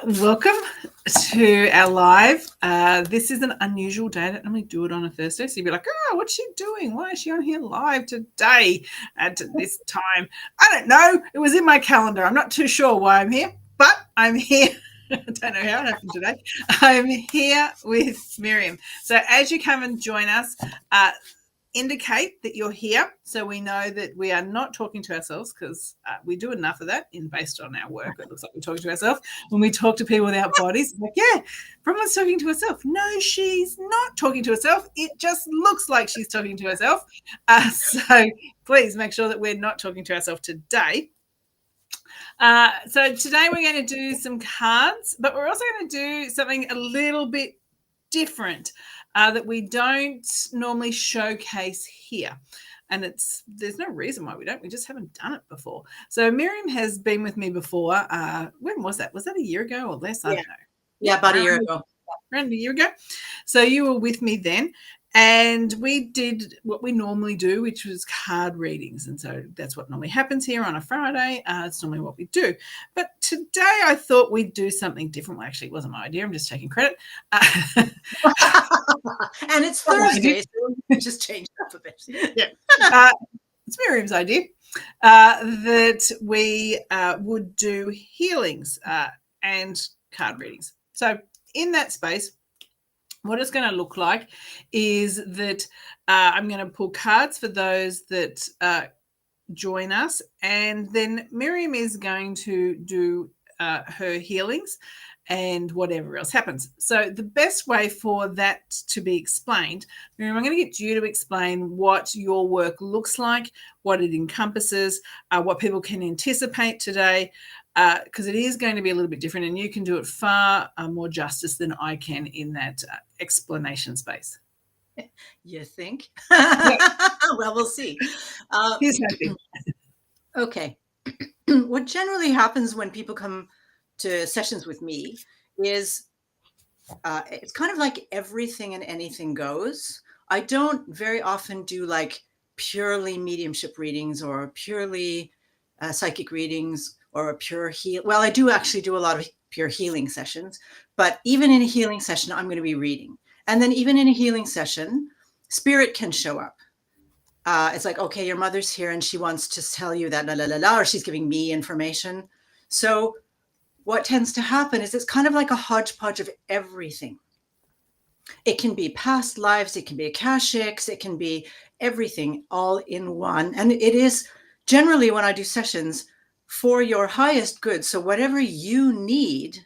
Welcome to our live. This is an unusual day. I don't normally do it on a Thursday. So you'd be like, oh, what's she doing? Why is she on here live today at this time? I don't know. It was in my calendar. I'm not too sure why I'm here, but I'm here. I don't know how it happened today. I'm here with Miriam. So as you come and join us, indicate that you're here so we know that we are not talking to ourselves, because we do enough of that based on our work. It looks like we're talking to ourselves. When we talk to people without bodies, it's like, yeah, Bronwyn's talking to herself. No, she's not talking to herself. It just looks like she's talking to herself. So please make sure that we're not talking to ourselves today. So today we're going to do some cards, but we're also going to do something a little bit different that we don't normally showcase here. And there's no reason why we don't. We just haven't done it before. So Miriam has been with me before. When was that? Was that a year ago or less? I don't know. Yeah, about a year ago. Around a year ago. So you were with me then. And we did what we normally do, which was card readings. And so that's what normally happens here on a Friday. It's normally what we do. But today I thought we'd do something different. Well, actually, it wasn't my idea. I'm just taking credit. And it's Thursday, so we just changed up a bit. Yeah. It's Miriam's idea that we would do healings and card readings. So in that space, what it's going to look like is that I'm going to pull cards for those that join us, and then Miriam is going to do her healings and whatever else happens. So the best way for that to be explained, Miriam, I'm going to get you to explain what your work looks like, what it encompasses, what people can anticipate today, because it is going to be a little bit different, and you can do it far more justice than I can in that explanation space. You think? Well, we'll see. Here's nothing. Okay. What generally happens when people come to sessions with me is it's kind of like everything and anything goes. I don't very often do like purely mediumship readings or purely psychic readings or a pure heal. Well, I do actually do a lot of pure healing sessions, but even in a healing session, I'm going to be reading. And then even in a healing session, spirit can show up. It's like, okay, your mother's here and she wants to tell you that, or she's giving me information. So what tends to happen is it's kind of like a hodgepodge of everything. It can be past lives, it can be akashics, it can be everything all in one. And it is generally, when I do sessions, for your highest good. So whatever you need,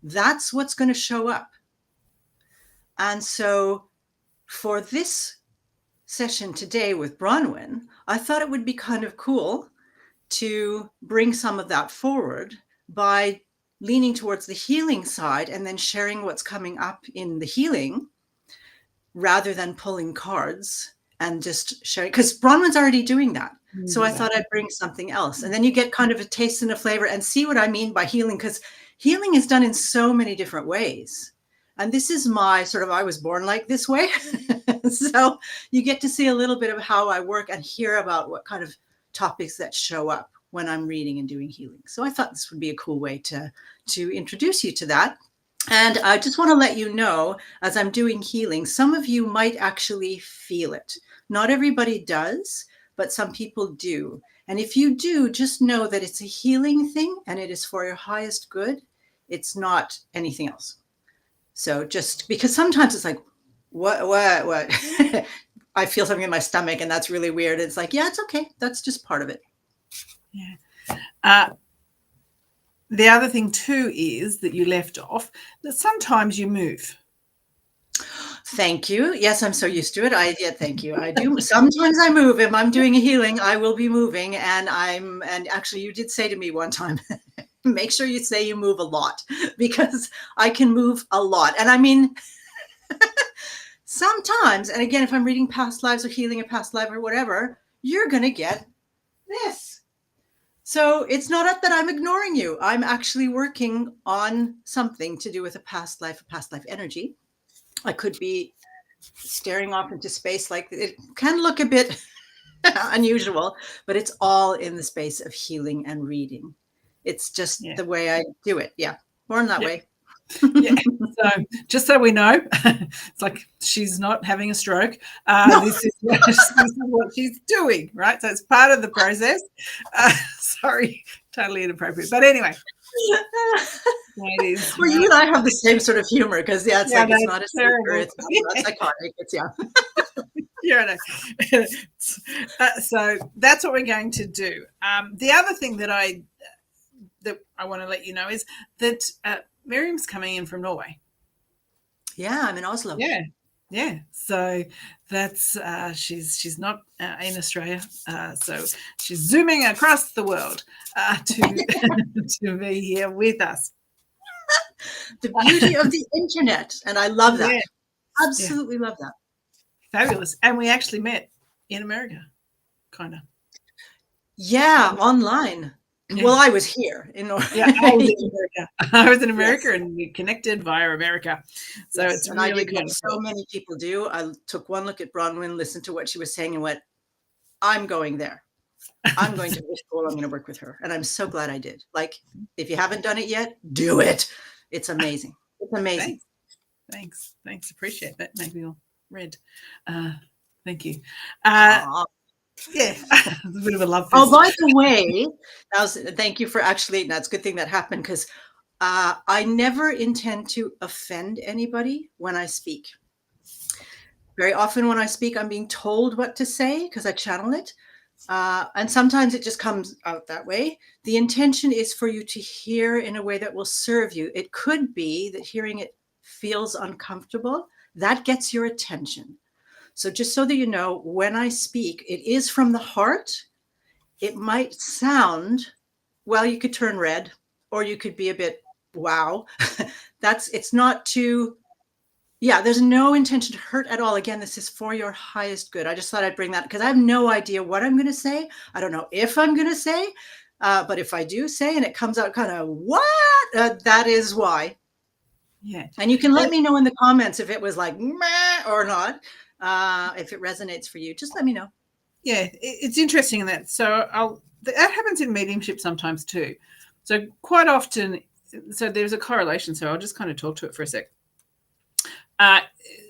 that's what's going to show up. And so for this session today with Bronwyn, I thought it would be kind of cool to bring some of that forward by leaning towards the healing side and then sharing what's coming up in the healing rather than pulling cards and just sharing, because Bronwyn's already doing that. So I thought I'd bring something else. And then you get kind of a taste and a flavor and see what I mean by healing, because healing is done in so many different ways. And this is my sort of, I was born like this way. So you get to see a little bit of how I work and hear about what kind of topics that show up when I'm reading and doing healing. So I thought this would be a cool way to introduce you to that. And I just want to let you know, as I'm doing healing, some of you might actually feel it. Not everybody does, but some people do. And if you do, just know that it's a healing thing and it is for your highest good. It's not anything else. So just because sometimes it's like, what? I feel something in my stomach and that's really weird. It's like, yeah, it's okay. That's just part of it. Yeah. The other thing too is that you left off that sometimes you move. Thank you. Yes, I'm so used to it. Thank you. I do. Sometimes I move. If I'm doing a healing, I will be moving. And actually you did say to me one time, make sure you say you move a lot, because I can move a lot. And I mean, sometimes, and again, if I'm reading past lives or healing a past life or whatever, you're going to get this. So it's not that I'm ignoring you. I'm actually working on something to do with a past life energy. I could be staring off into space. Like, it can look a bit unusual, but it's all in the space of healing and reading. It's just the way I do it. Yeah. Born that way. Yeah. So just so we know, it's like she's not having a stroke. No. This is what she's doing, right? So it's part of the process. Sorry, totally inappropriate. But anyway. Well, you and I have the same sort of humor because it's like it's not a seizure, it's not psychotic. It's Yeah, I know. So that's what we're going to do. The other thing that I want to let you know is that Miriam's coming in from Norway. Yeah, I'm in Oslo. Yeah. So that's she's not in Australia. So she's zooming across the world to be here with us. The beauty of the internet, and I love that. Yeah. Absolutely love that. Fabulous. And we actually met in America, kind of. Yeah, online. Yeah. Well, I was here in Norway. Yeah, I was in America. I was in America, yes. And we connected via America. So yes, it's and really I did what so many people do. I took one look at Bronwyn, listened to what she was saying, and went, I'm going there. I'm going to this school. I'm going to work with her. And I'm so glad I did. Like, if you haven't done it yet, do it. It's amazing. It's amazing. Thanks. Appreciate that. Made me all red. Thank you. Yeah, it's a bit of a love fest. Oh, by the way, thank you for actually, that's a good thing that happened because I never intend to offend anybody when I speak. Very often when I speak, I'm being told what to say because I channel it. And sometimes it just comes out that way. The intention is for you to hear in a way that will serve you. It could be that hearing it feels uncomfortable. That gets your attention. So just so that you know, when I speak, it is from the heart. It might sound, well, you could turn red or you could be a bit, wow. It's not too, there's no intention to hurt at all. Again, this is for your highest good. I just thought I'd bring that because I have no idea what I'm going to say. I don't know if I'm going to say, but if I do say and it comes out kind of what, that is why. Yeah. And you can let me know in the comments if it was like meh or not. If it resonates for you, just let me know. Yeah, it's interesting in that. So that happens in mediumship sometimes too. So quite often, so there's a correlation. So I'll just kind of talk to it for a sec.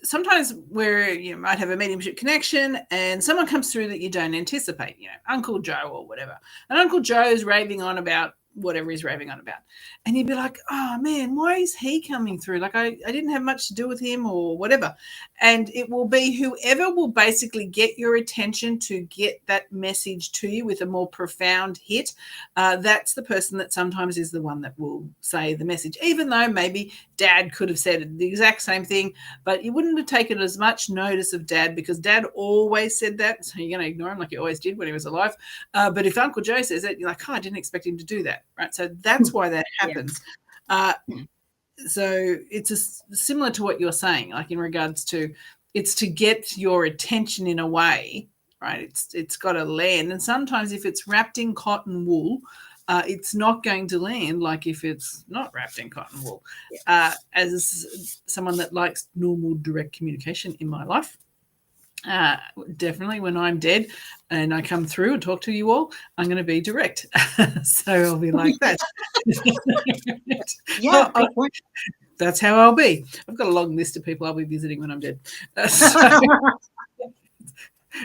Sometimes where you might have a mediumship connection and someone comes through that you don't anticipate, Uncle Joe or whatever. And Uncle Joe's raving on about whatever he's raving on about. And you'd be like, oh man, why is he coming through? Like I didn't have much to do with him or whatever. And it will be whoever will basically get your attention to get that message to you with a more profound hit. That's the person that sometimes is the one that will say the message, even though maybe Dad could have said the exact same thing, but you wouldn't have taken as much notice of Dad because Dad always said that. So you're going to ignore him like you always did when he was alive. But if Uncle Joe says it, you're like, oh, I didn't expect him to do that. Right. So that's why that happens. Yeah. So it's similar to what you're saying, like in regards to it's to get your attention in a way, right? It's got to land. And sometimes if it's wrapped in cotton wool, it's not going to land like if it's not wrapped in cotton wool. As someone that likes normal direct communication in my life, definitely when I'm dead and I come through and talk to you all, I'm going to be direct. So I'll be like that. That's how I'll be. I've got a long list of people I'll be visiting when I'm dead. So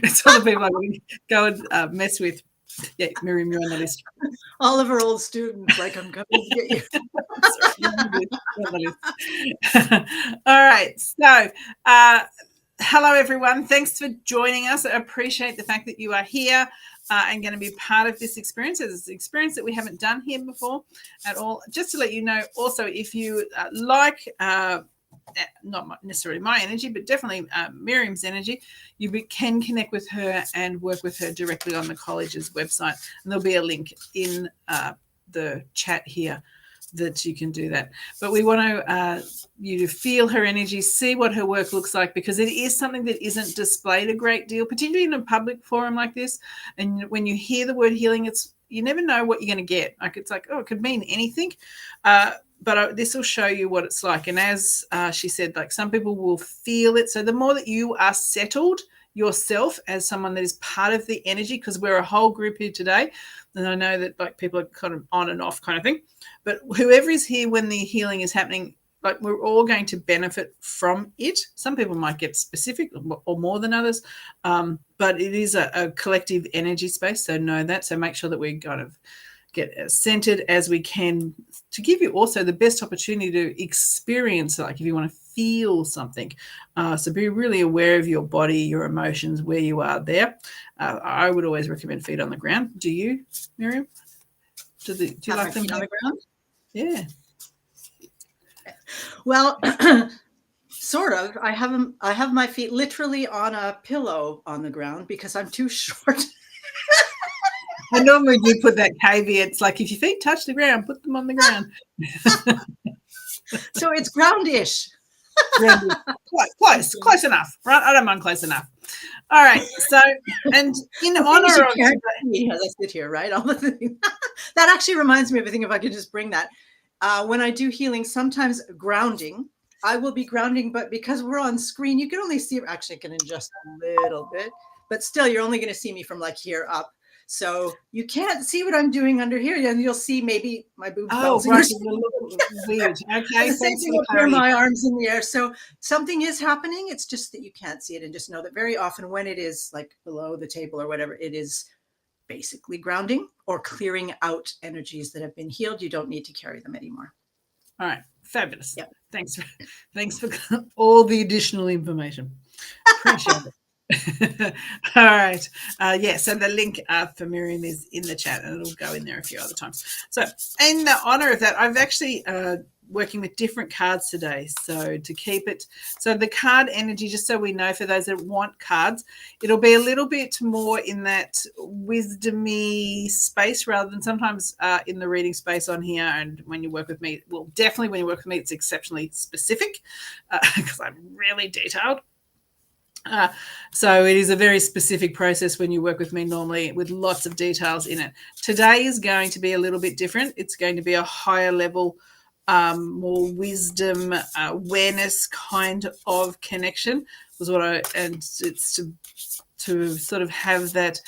it's all the people I want to go and mess with. Yeah, Miriam, you're on the list. All of our old students, like I'm coming to get you. All right. So hello, everyone. Thanks for joining us. I appreciate the fact that you are here and going to be part of this experience. It's an experience that we haven't done here before at all. Just to let you know, also, if you like, not necessarily my energy, but definitely Miriam's energy, you can connect with her and work with her directly on the college's website. And there'll be a link in the chat here that you can do that. But we want you to feel her energy, see what her work looks like, because it is something that isn't displayed a great deal, particularly in a public forum like this. And when you hear the word healing, you never know what you're going to get. Like it's like, oh, it could mean anything. But this will show you what it's like. And as she said, like some people will feel it. So the more that you are settled, yourself as someone that is part of the energy, because we're a whole group here today. And I know that like people are kind of on and off kind of thing, but whoever is here when the healing is happening, like we're all going to benefit from it. Some people might get specific or more than others, but it is a collective energy space. So know that. So make sure that we kind of get as centered as we can to give you also the best opportunity to experience, like if you want to feel something. So be really aware of your body, your emotions, where you are there. I would always recommend feet on the ground. Do you, Miriam? Do you like them feet on the ground? Yeah. Well, sort of. I have my feet literally on a pillow on the ground because I'm too short. I normally do put that caveat. It's like if your feet touch the ground, put them on the ground. So it's ground-ish. Close enough, right? I don't mind close enough. All right. So, and in honor of today, as I sit here, right? All the things. That actually reminds me of a thing. If I could just bring that, when I do healing, sometimes grounding, I will be grounding, but because we're on screen, you can only see. Actually, I can adjust a little bit, but still, you're only going to see me from like here up. So you can't see what I'm doing under here, and you'll see maybe my boobs. Oh, right. Weird. Okay. The same thing up here, my arms in the air. So something is happening. It's just that you can't see it, and just know that very often when it is like below the table or whatever, it is basically grounding or clearing out energies that have been healed. You don't need to carry them anymore. All right. Fabulous. Yep. Thanks for all the additional information. Appreciate it. All right. So the link for Miriam is in the chat, and it'll go in there a few other times. So in the honor of that, I've actually working with different cards today. So to keep it, so the card energy, just so we know for those that want cards, it'll be a little bit more in that wisdom-y space rather than sometimes in the reading space on here. And when you work with me, well, definitely when you work with me, it's exceptionally specific because I'm really detailed. So it is a very specific process when you work with me normally with lots of details in it. Today is going to be a little bit different. It's going to be a higher level, more wisdom, awareness kind of connection was what and it's to sort of have that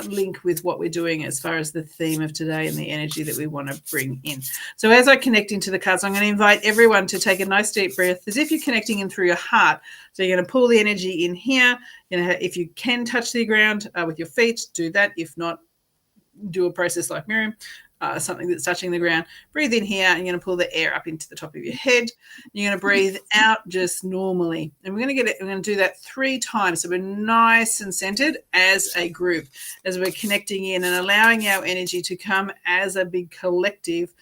link with what we're doing as far as the theme of today and the energy that we want to bring in. So as I connect into the cards, I'm going to invite everyone to take a nice deep breath as if you're connecting in through your heart. So you're going to pull the energy in here. If you can touch the ground with your feet, do that. If not, do a process like Miriam, something that's touching the ground. Breathe in here, and you're going to pull the air up into the top of your head. You're going to breathe out just normally. And we're going to do that 3 times. So we're nice and centered as a group, as we're connecting in and allowing our energy to come as a big collective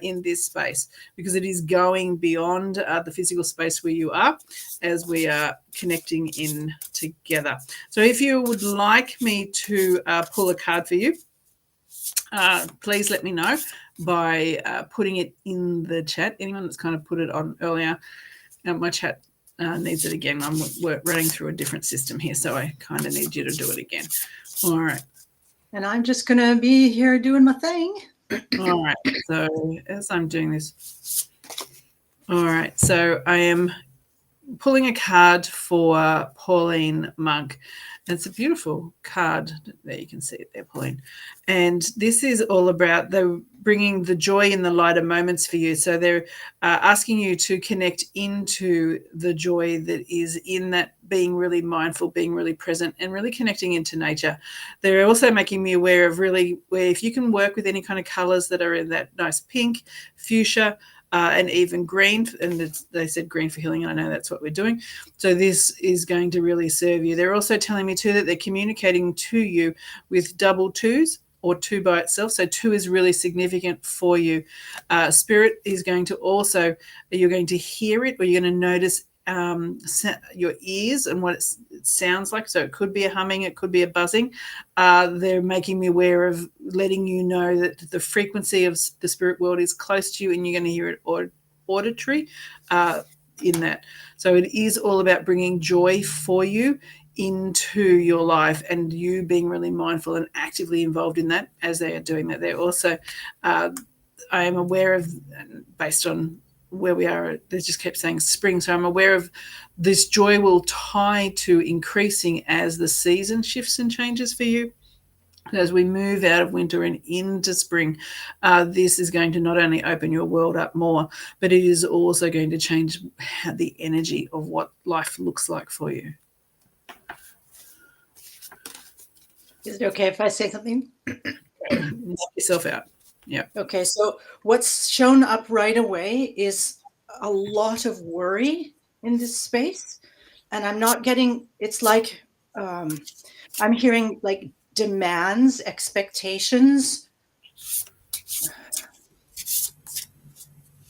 in this space, because it is going beyond the physical space where you are as we are connecting in together. So if you would like me to pull a card for you, please let me know by putting it in the chat. Anyone that's kind of put it on earlier, my chat needs it again. We're running through a different system here, so I kind of need you to do it again. All right. And I'm just going to be here doing my thing. All right. So as I'm doing this, all right. So I am pulling a card for Pauline Monk. It's a beautiful card. There you can see it there, Pauline. And this is all about bringing the joy in the lighter moments for you. So they're asking you to connect into the joy that is in that, being really mindful, being really present, and really connecting into nature. They're also making me aware of really where if you can work with any kind of colors that are in that nice pink, fuchsia, and even green, and they said green for healing, and I know that's what we're doing. So this is going to really serve you. They're also telling me too that they're communicating to you with double 2s or 2 by itself. So 2 is really significant for you. Spirit is going to also, you're going to hear it, or you're going to notice your ears and what it sounds like. So it could be a humming, it could be a buzzing. They're making me aware of letting you know that the frequency of the spirit world is close to you, and you're going to hear it auditory in that. So it is all about bringing joy for you into your life, and you being really mindful and actively involved in that as they are doing that. They're also, I am aware of, based on where we are, they just kept saying spring. So I'm aware of this joy will tie to increasing as the season shifts and changes for you. As we move out of winter and into spring, this is going to not only open your world up more, but it is also going to change the energy of what life looks like for you. Is it okay if I say something? Knock yourself out. Yeah. Okay, so what's shown up right away is a lot of worry in this space. And I'm not getting, it's like, I'm hearing like demands, expectations.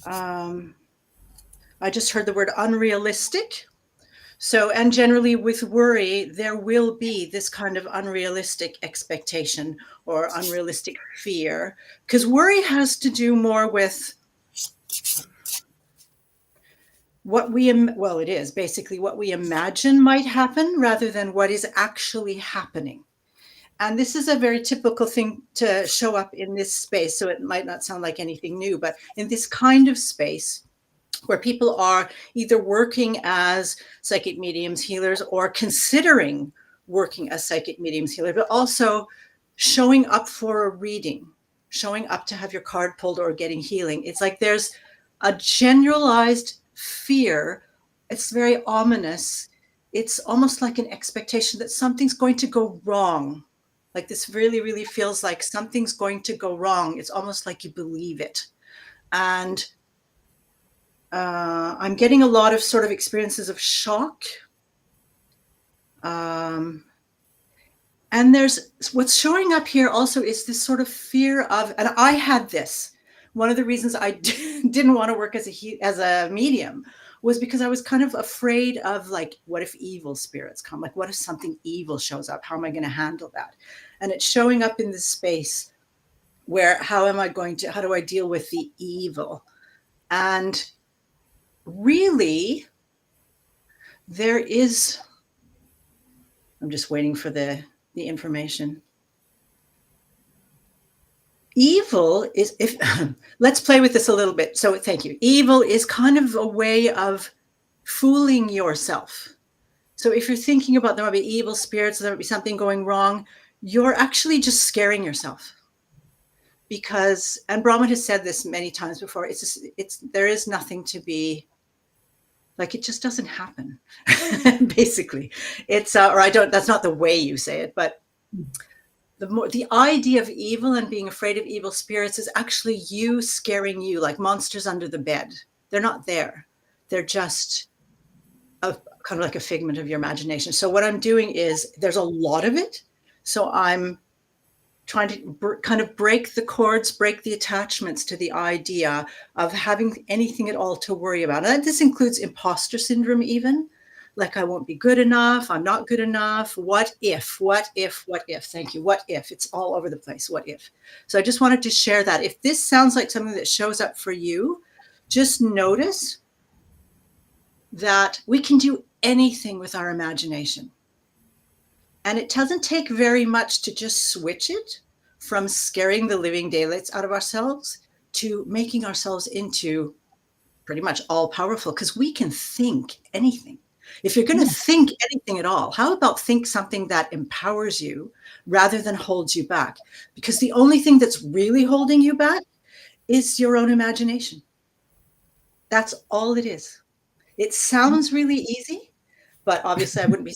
I just heard the word unrealistic. So, and generally with worry, there will be this kind of unrealistic expectation or unrealistic fear, because worry has to do more with what we, well, it is basically what we imagine might happen rather than what is actually happening. And this is a very typical thing to show up in this space. So it might not sound like anything new, but in this kind of space where people are either working as psychic mediums, healers, or considering working as psychic mediums, healers, but also showing up for a reading, showing up to have your card pulled or getting healing. It's like there's a generalized fear. It's very ominous. It's almost like an expectation that something's going to go wrong. Like this really, really feels like something's going to go wrong. It's almost like you believe it. And I'm getting a lot of sort of experiences of shock. And there's what's showing up here also is this sort of fear of, and I had this. One of the reasons I didn't want to work as a medium was because I was kind of afraid of like, what if evil spirits come? Like, what if something evil shows up? How am I going to handle that? And it's showing up in this space where, how do I deal with the evil? And really, there is, I'm just waiting for the information. Evil is, if let's play with this a little bit. So thank you. Evil is kind of a way of fooling yourself. So if you're thinking about there might be evil spirits, there might be something going wrong, you're actually just scaring yourself. Because, and Bronwyn has said this many times before, there is nothing to be, like, it just doesn't happen. Basically, it's that's not the way you say it, but the idea of evil and being afraid of evil spirits is actually you scaring you, like monsters under the bed. They're not there. They're just kind of like a figment of your imagination. So what I'm doing is, there's a lot of it. So I'm trying to kind of break the cords, break the attachments to the idea of having anything at all to worry about. And this includes imposter syndrome even. Like, I won't be good enough. I'm not good enough. What if? Thank you. What if? It's all over the place. What if? So I just wanted to share that. If this sounds like something that shows up for you, just notice that we can do anything with our imagination. And it doesn't take very much to just switch it from scaring the living daylights out of ourselves to making ourselves into pretty much all powerful, because we can think anything. If you're going to think anything at all, how about think something that empowers you rather than holds you back? Because the only thing that's really holding you back is your own imagination. That's all it is. It sounds really easy, but obviously I wouldn't be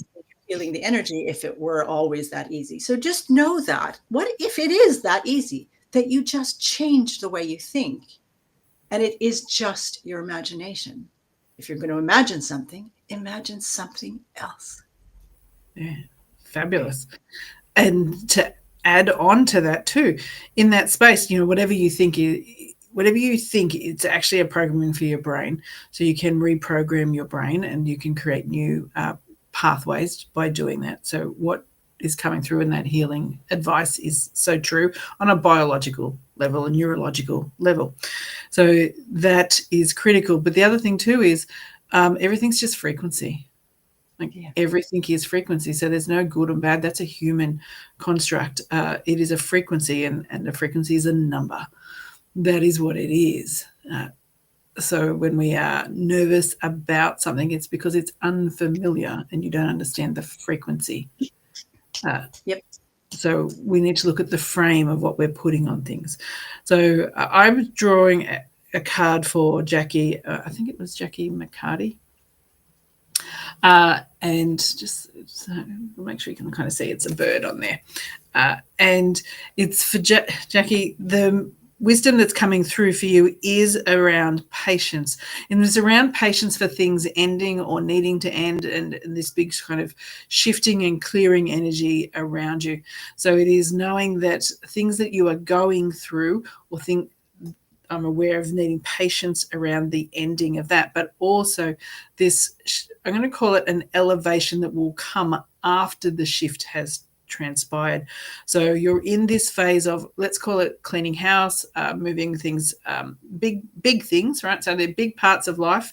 feeling the energy if it were always that easy. So just know that. What if it is that easy, that you just change the way you think, and it is just your imagination? If you're going to imagine something else. Yeah, fabulous. And to add on to that too, in that space, whatever you think, it's actually a programming for your brain. So you can reprogram your brain and you can create new pathways by doing that. So what is coming through in that healing advice is so true on a biological level, a neurological level. So that is critical. But the other thing too is everything's just frequency. Everything is frequency. So there's no good and bad. That's a human construct. It is a frequency, and the frequency is a number. That is what it is. So when we are nervous about something, it's because it's unfamiliar and you don't understand the frequency. Yep. So we need to look at the frame of what we're putting on things. So I was drawing a card for Jackie. I think it was Jackie McCarty. And just so make sure you can kind of see it's a bird on there. And it's for Jackie. The wisdom that's coming through for you is around patience, and it's around patience for things ending or needing to end, and this big kind of shifting and clearing energy around you. So it is knowing that things that you are going through or think I'm aware of needing patience around the ending of that, but also this, I'm going to call it an elevation that will come after the shift has transpired. So you're in this phase of, let's call it cleaning house, moving things, big things, right? So they're big parts of life.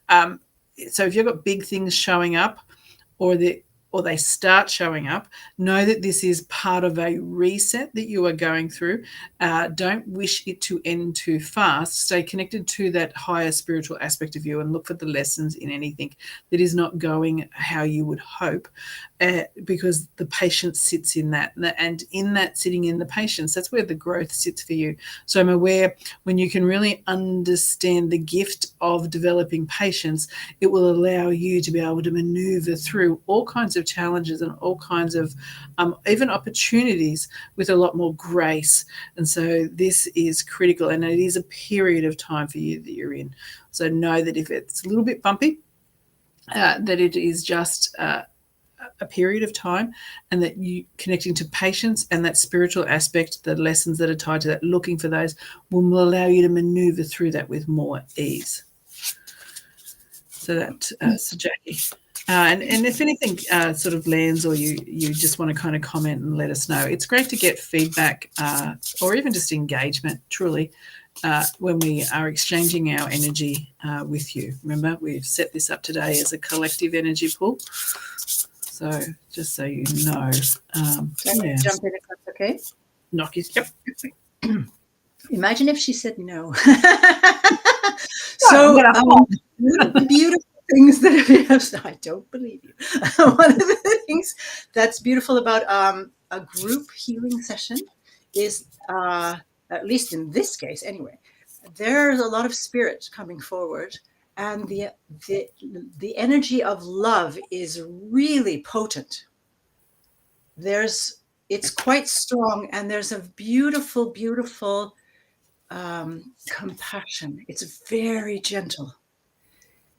So if you've got big things showing up, or they start showing up, know that this is part of a reset that you are going through. Don't wish it to end too fast. Stay connected to that higher spiritual aspect of you and look for the lessons in anything that is not going how you would hope, because the patience sits in that. And in that, sitting in the patience, that's where the growth sits for you. So I'm aware when you can really understand the gift of developing patience, it will allow you to be able to maneuver through all kinds of challenges and all kinds of even opportunities with a lot more grace. And so this is critical, and it is a period of time for you that you're in. So know that if it's a little bit bumpy, that it is just a period of time, and that you connecting to patience and that spiritual aspect, the lessons that are tied to that, looking for those will allow you to maneuver through that with more ease. So that, so Jackie. And if anything sort of lands, or you just want to kind of comment and let us know, it's great to get feedback or even just engagement, truly, when we are exchanging our energy with you. Remember, we've set this up today as a collective energy pool. So just so you know. Yeah. Jump in if that's okay. Knock his, yep. Imagine if she said no. So beautiful things that have, I don't believe you. One of the things that's beautiful about a group healing session is, at least in this case anyway, there's a lot of spirit coming forward, and the energy of love is really potent. It's quite strong, and there's a beautiful, beautiful compassion. It's very gentle,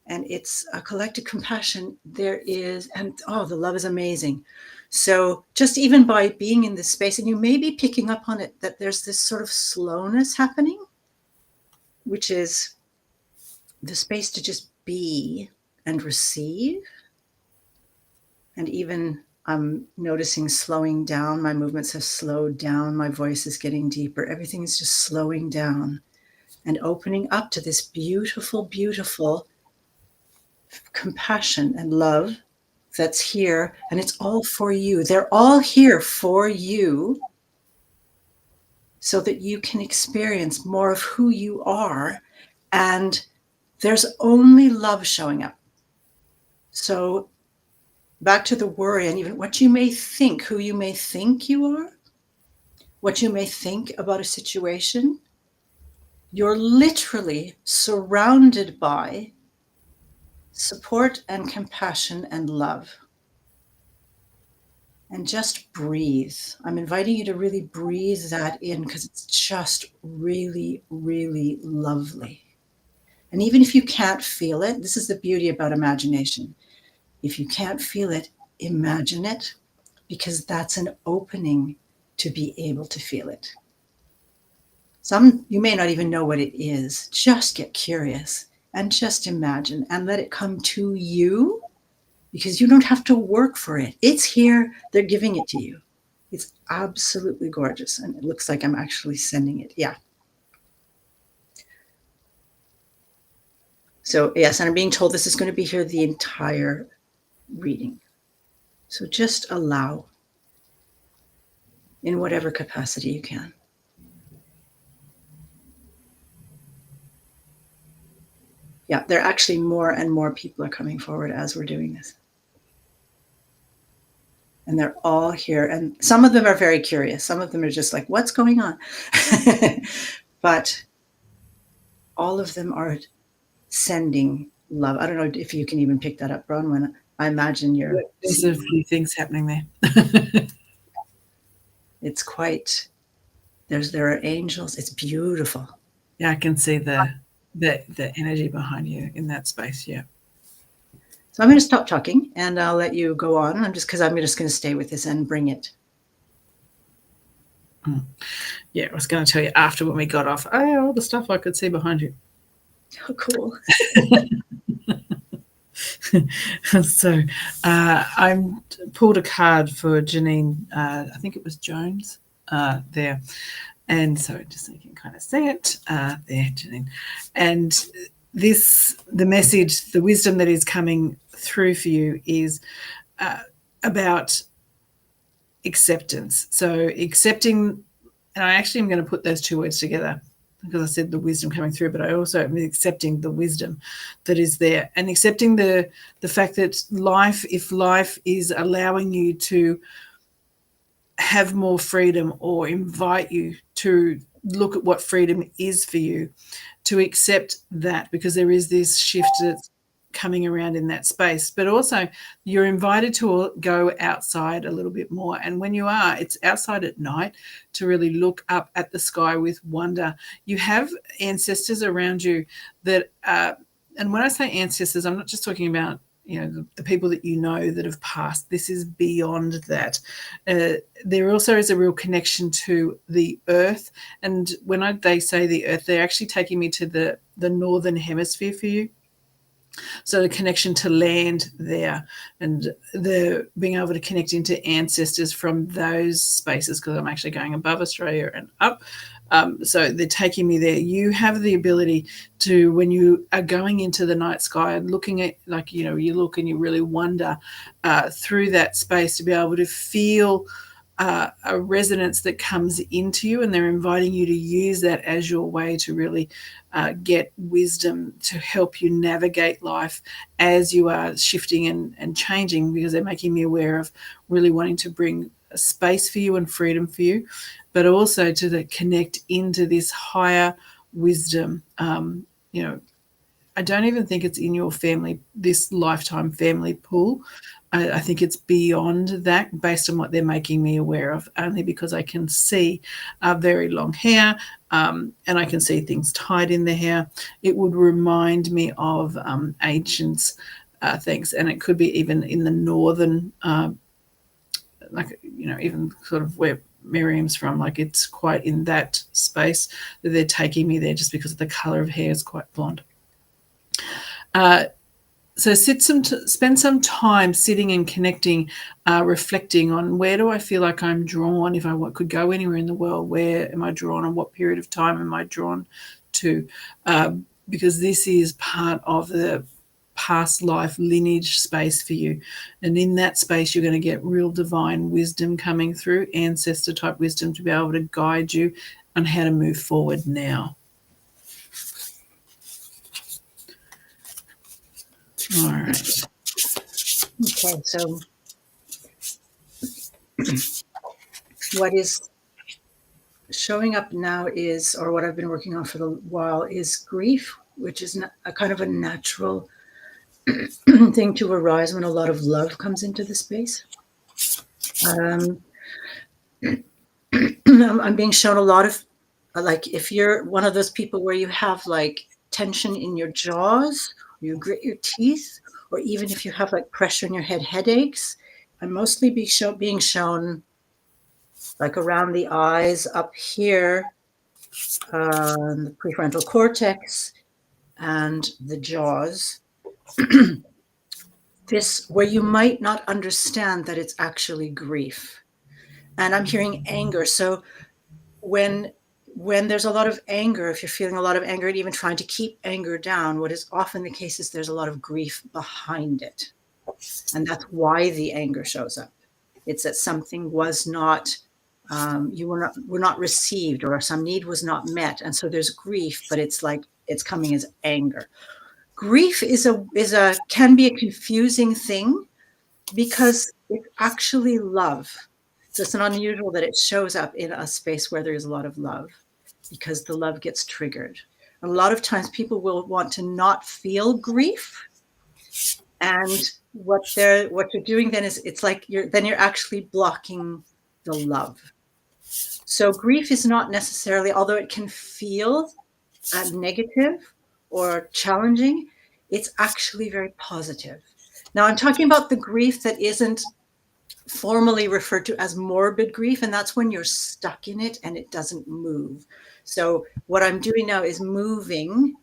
and it's a collective compassion. There is, and the love is amazing. So just even by being in this space, and you may be picking up on it, that there's this sort of slowness happening, which is the space to just be and receive. And even I'm noticing slowing down. My movements have slowed down. My voice is getting deeper. Everything is just slowing down and opening up to this beautiful, beautiful compassion and love that's here. And it's all for you. They're all here for you, so that you can experience more of who you are. And there's only love showing up. So back to the worry, and even what you may think, who you may think you are, what you may think about a situation, you're literally surrounded by support and compassion and love. And just breathe. I'm inviting you to really breathe that in, because it's just really, really lovely. And even if you can't feel it, this is the beauty about imagination. If you can't feel it, imagine it, because that's an opening to be able to feel it. You may not even know what it is. Just get curious and just imagine and let it come to you, because you don't have to work for it. It's here. They're giving it to you. It's absolutely gorgeous. And it looks like I'm actually sending it. Yeah. So yes, and I'm being told this is going to be here the entire reading. So just allow in whatever capacity you can. Yeah, there are actually more and more people are coming forward as we're doing this. And they're all here. And some of them are very curious. Some of them are just like, what's going on? But all of them are sending love. I don't know if you can even pick that up, Bronwyn. I imagine you're... There's a few things happening there. It's quite... There are angels. It's beautiful. Yeah, I can see the energy behind you in that space. Yeah. So I'm going to stop talking and I'll let you go on. I'm just going to stay with this and bring it. Yeah, I was going to tell you after when we got off. Oh, yeah, all the stuff I could see behind you. Oh, cool. So I pulled a card for Janine. I think it was Jones there. And so just so you can kind of see it there, Janine. And the message, the wisdom that is coming through for you is about acceptance. So accepting, and I actually am going to put those two words together because I said the wisdom coming through, but I also am accepting the wisdom that is there and accepting the fact that if life is allowing you to have more freedom or invite you to look at what freedom is for you, to accept that, because there is this shift that's coming around in that space. But also you're invited to go outside a little bit more. And when you are, it's outside at night, to really look up at the sky with wonder. You have ancestors around you that, and when I say ancestors, I'm not just talking about the people that you know that have passed. This is beyond that. There also is a real connection to the earth. And when they say the earth, they're actually taking me to the northern hemisphere for you. So the connection to land there, and the being able to connect into ancestors from those spaces, because I'm actually going above Australia and up. So they're taking me there. You have the ability to, when you are going into the night sky and looking at, you look and you really wonder through that space, to be able to feel a resonance that comes into you, and they're inviting you to use that as your way to really get wisdom to help you navigate life as you are shifting and changing, because they're making me aware of really wanting to bring a space for you and freedom for you, but also to connect into this higher wisdom. I don't even think it's in your family, this lifetime family pool. I think it's beyond that, based on what they're making me aware of, only because I can see very long hair, and I can see things tied in the hair. It would remind me of ancient things, and it could be even in the northern, even sort of where Miriam's from, it's quite in that space that they're taking me there, just because the colour of hair is quite blonde. So spend some time sitting and connecting, reflecting on, where do I feel like I'm drawn? If I could go anywhere in the world, where am I drawn, and what period of time am I drawn to? Because this is part of the past life lineage space for you. And in that space, you're going to get real divine wisdom coming through, ancestor type wisdom, to be able to guide you on how to move forward now. All right. Okay, so what is showing up now is, or what I've been working on for a while, is grief, which is a kind of a natural thing to arise when a lot of love comes into the space. I'm being shown a lot of, if you're one of those people where you have tension in your jaws, you grit your teeth, or even if you have pressure in your head, headaches, I'm mostly being shown around the eyes, up here, the prefrontal cortex, and the jaws. This, where you might not understand that it's actually grief. And I'm hearing anger. So when there's a lot of anger, if you're feeling a lot of anger and even trying to keep anger down, what is often the case is there's a lot of grief behind it. And that's why the anger shows up. It's that something was not, you were not received, or some need was not met. And so there's grief, but it's coming as anger. Grief can be a confusing thing because it's actually love. So it's not unusual that it shows up in a space where there's a lot of love, because the love gets triggered. A lot of times people will want to not feel grief. And what you're doing then is, it's like you're actually blocking the love. So grief is not necessarily, although it can feel negative or challenging, it's actually very positive. Now I'm talking about the grief that isn't formally referred to as morbid grief, and that's when you're stuck in it and it doesn't move. So what I'm doing now is moving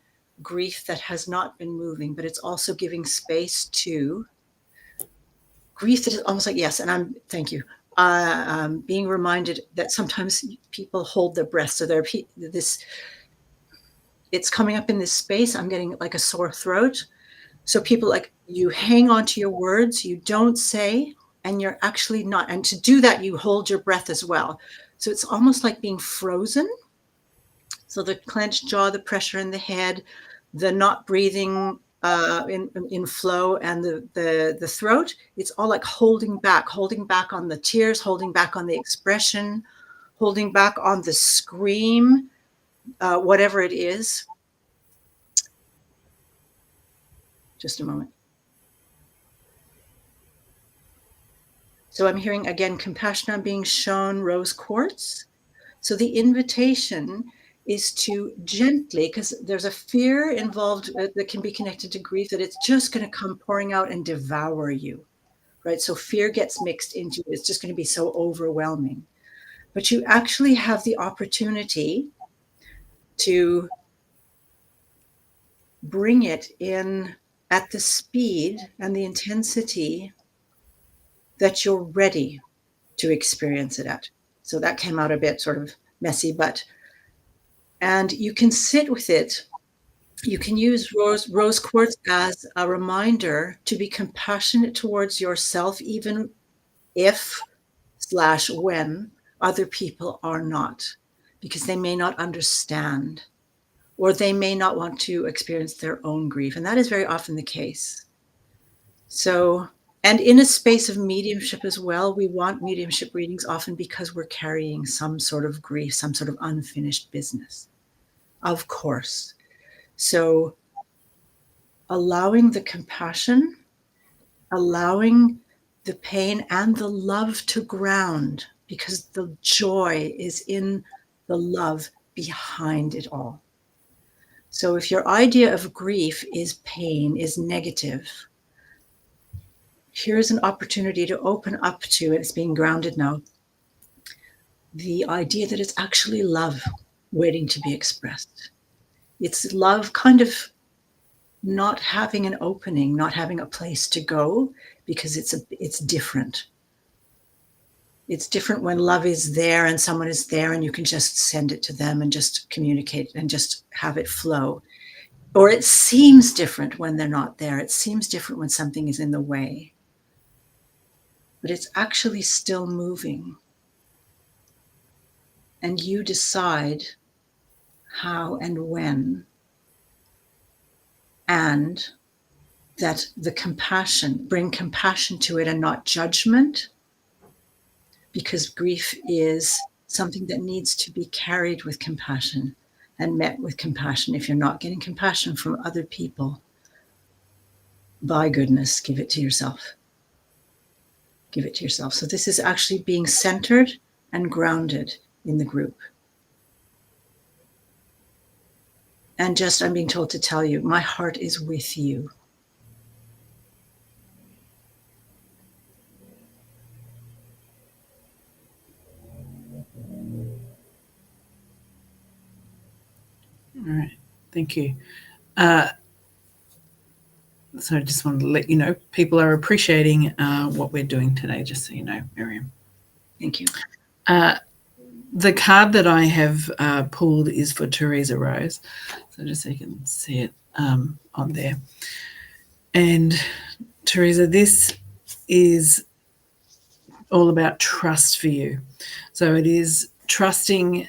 grief that has not been moving, but it's also giving space to grief that is almost like, yes, and thank you, being reminded that sometimes people hold their breath. So it's coming up in this space. I'm getting like a sore throat. So people, like, you hang on to your words, you don't say, and you're actually not. And to do that, you hold your breath as well. So it's almost like being frozen. So the clenched jaw, the pressure in the head, the not breathing in flow, and the throat, it's all like holding back on the tears, holding back on the expression, holding back on the scream, whatever it is. Just a moment. So I'm hearing again, compassion on being shown, rose quartz. So the invitation is to gently, because there's a fear involved that can be connected to grief, that it's just going to come pouring out and devour you, right? So fear gets mixed into it. It's just going to be so overwhelming. But you actually have the opportunity to bring it in at the speed and the intensity that you're ready to experience it at. So that came out a bit sort of messy, and you can sit with it. You can use rose quartz as a reminder to be compassionate towards yourself, even if/when other people are not, because they may not understand, or they may not want to experience their own grief. And that is very often the case. So, and in a space of mediumship as well, we want mediumship readings often because we're carrying some sort of grief, some sort of unfinished business, of course. So allowing the compassion, allowing the pain and the love to ground, because the joy is in the love behind it all. So if your idea of grief is pain, is negative, here's an opportunity to open up to, and it's being grounded now, the idea that it's actually love waiting to be expressed. It's love kind of not having an opening, not having a place to go, because it's different. It's different when love is there and someone is there and you can just send it to them and just communicate and just have it flow. Or it seems different when they're not there. It seems different when something is in the way. But it's actually still moving. And you decide how and when, and that the compassion, bring compassion to it and not judgment, because grief is something that needs to be carried with compassion and met with compassion. If you're not getting compassion from other people, by goodness, give it to yourself. Give it to yourself. So this is actually being centered and grounded in the group. And just, I'm being told to tell you, my heart is with you. All right, thank you. So I just wanted to let you know, people are appreciating what we're doing today, just so you know, Miriam. Thank you. The card that I have pulled is for Teresa Rose. So just so you can see it on there. And Teresa, this is all about trust for you. So it is trusting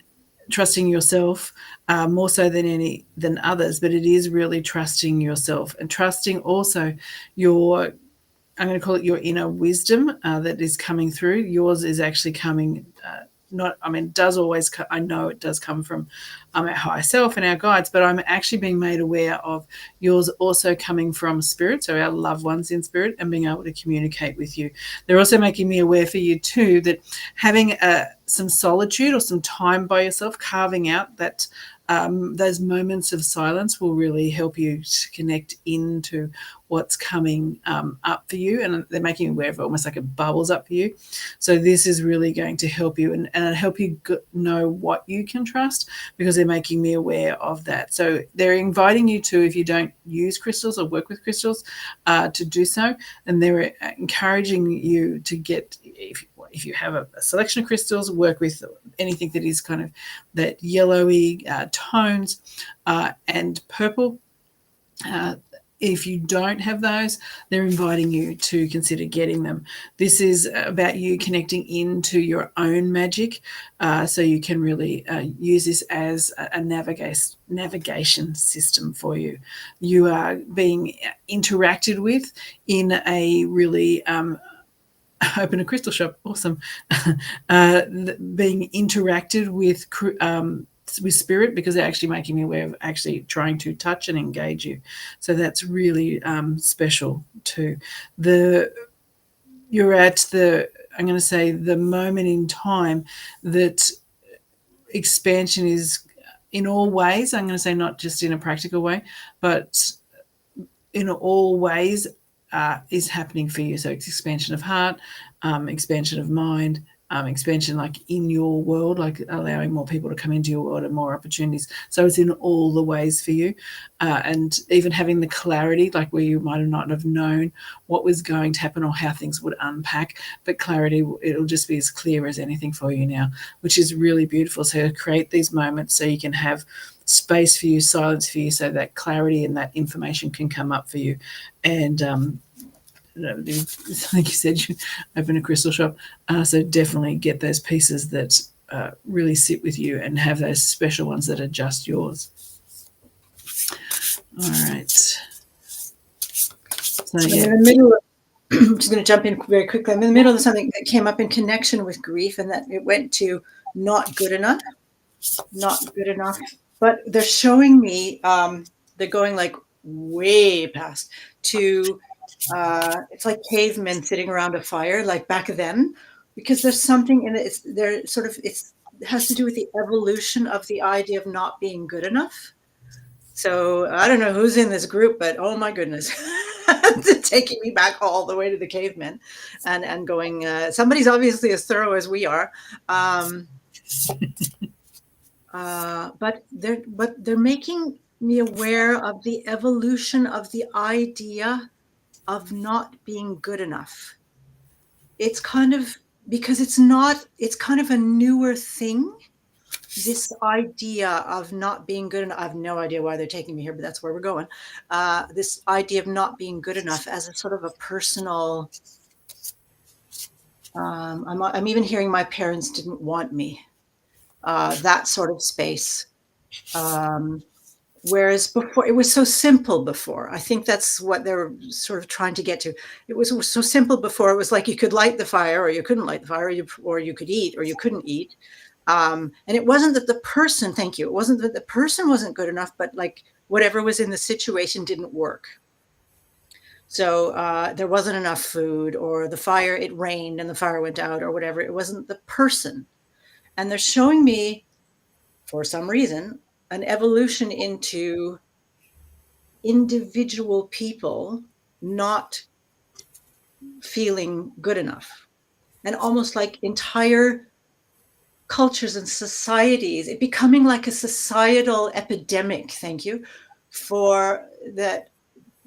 trusting yourself more so than others, but it is really trusting yourself and trusting also your, I'm going to call it your inner wisdom that is coming through. Yours is actually coming, not, I mean, it does always, I know it does come from our higher self and our guides, but I'm actually being made aware of yours also coming from spirit, so our loved ones in spirit, and being able to communicate with you. They're also making me aware for you too that having some solitude or some time by yourself, carving out that those moments of silence will really help you to connect into what's coming up for you. And they're making you aware of it almost like it bubbles up for you. So this is really going to help you and help you know what you can trust, because they're making me aware of that. So they're inviting you to, if you don't use crystals or work with crystals, to do so. And they're encouraging you to get, if you have a selection of crystals, work with anything that is kind of that yellowy tones and purple. If you don't have those, they're inviting you to consider getting them. This is about you connecting into your own magic, so you can really use this as a navigation system for you. You are being interacted with in a really open a crystal shop, awesome. Being interacted with spirit, because they're actually making me aware of actually trying to touch and engage you. So that's really special too. You're at the, I'm going to say, the moment in time that expansion is in all ways. I'm going to say not just in a practical way, but in all ways is happening for you. So it's expansion of heart, expansion of mind, expansion like in your world, like allowing more people to come into your world and more opportunities. So it's in all the ways for you. And even having the clarity, like where you might not have known what was going to happen or how things would unpack, but clarity, it'll just be as clear as anything for you now, which is really beautiful. So create these moments so you can have space for you, silence for you, so that clarity and that information can come up for you. And like you said, you open a crystal shop, so definitely get those pieces that really sit with you and have those special ones that are just yours. All right. So yeah. In the middle of, I'm just going to jump in very quickly. I'm in the middle of something that came up in connection with grief, and that it went to not good enough. But they're showing me, they're going like way past to, it's like cavemen sitting around a fire, like back then, because there's something in it. It has to do with the evolution of the idea of not being good enough. So I don't know who's in this group, but oh my goodness, taking me back all the way to the cavemen and going, somebody's obviously as thorough as we are. But they're making me aware of the evolution of the idea of not being good enough. It's kind of, because it's kind of a newer thing, this idea of not being good enough. I have no idea why they're taking me here, but that's where we're going. This idea of not being good enough as a sort of a personal, I'm even hearing my parents didn't want me. That sort of space. Whereas before, it was so simple before. I think that's what they're sort of trying to get to. It was so simple before. It was like you could light the fire or you couldn't light the fire, or you could eat or you couldn't eat. And it wasn't that the person, thank you, it wasn't that the person wasn't good enough, but like whatever was in the situation didn't work. So there wasn't enough food, or the fire, it rained and the fire went out or whatever. It wasn't the person. And they're showing me, for some reason, an evolution into individual people not feeling good enough, and almost like entire cultures and societies, it becoming like a societal epidemic, thank you, for that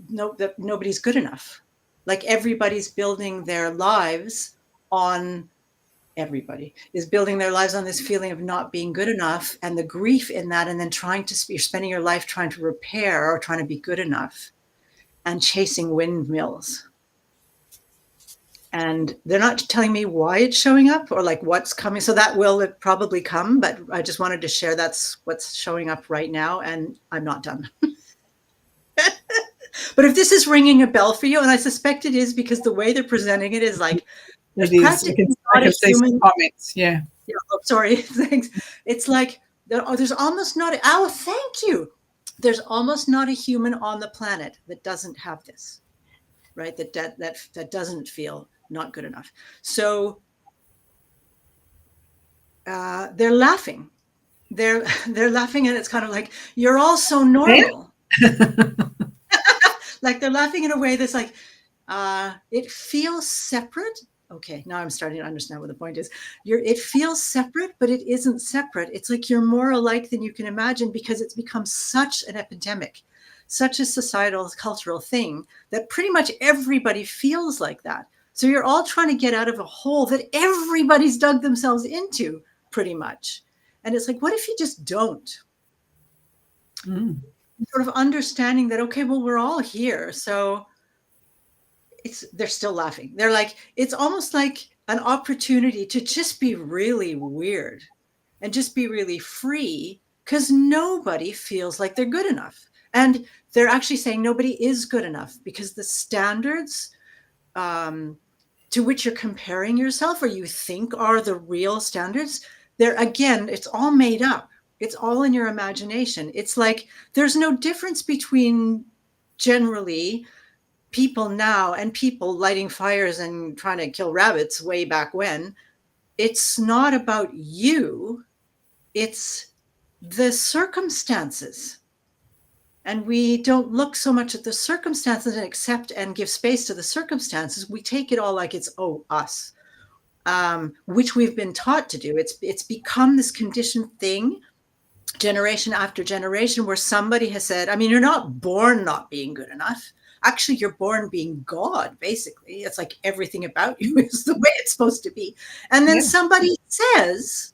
nobody's good enough. Like everybody's building their lives on everybody is building their lives on this feeling of not being good enough, and the grief in that, and then you're spending your life trying to repair or trying to be good enough and chasing windmills. And they're not telling me why it's showing up or like what's coming. So that will probably come, but I just wanted to share that's what's showing up right now, and I'm not done. But if this is ringing a bell for you, and I suspect it is because the way they're presenting it is like, it is. I can see some comments. Yeah. Yeah. Oh, sorry. Thanks. It's like, there's almost not, oh, thank you. There's almost not a human on the planet that doesn't have this, right? That doesn't feel not good enough. So they're laughing. They're laughing, and it's kind of like, you're all so normal. Like they're laughing in a way that's like, it feels separate. Okay, now I'm starting to understand what the point is. It feels separate, but it isn't separate. It's like you're more alike than you can imagine, because it's become such an epidemic, such a societal, cultural thing that pretty much everybody feels like that. So you're all trying to get out of a hole that everybody's dug themselves into, pretty much. And it's like, what if you just don't? Sort of understanding that, okay, well, we're all here. So they're still laughing. They're like, it's almost like an opportunity to just be really weird and just be really free, because nobody feels like they're good enough. And they're actually saying nobody is good enough, because the standards to which you're comparing yourself, or you think are the real standards, again, it's all made up. It's all in your imagination. It's like there's no difference between generally people now and people lighting fires and trying to kill rabbits way back when. It's not about you. It's the circumstances. And we don't look so much at the circumstances and accept and give space to the circumstances. We take it all like it's, us, which we've been taught to do. It's become this conditioned thing, generation after generation, where somebody has said, I mean, you're not born not being good enough. Actually, you're born being God, basically. It's like everything about you is the way it's supposed to be. And then somebody says,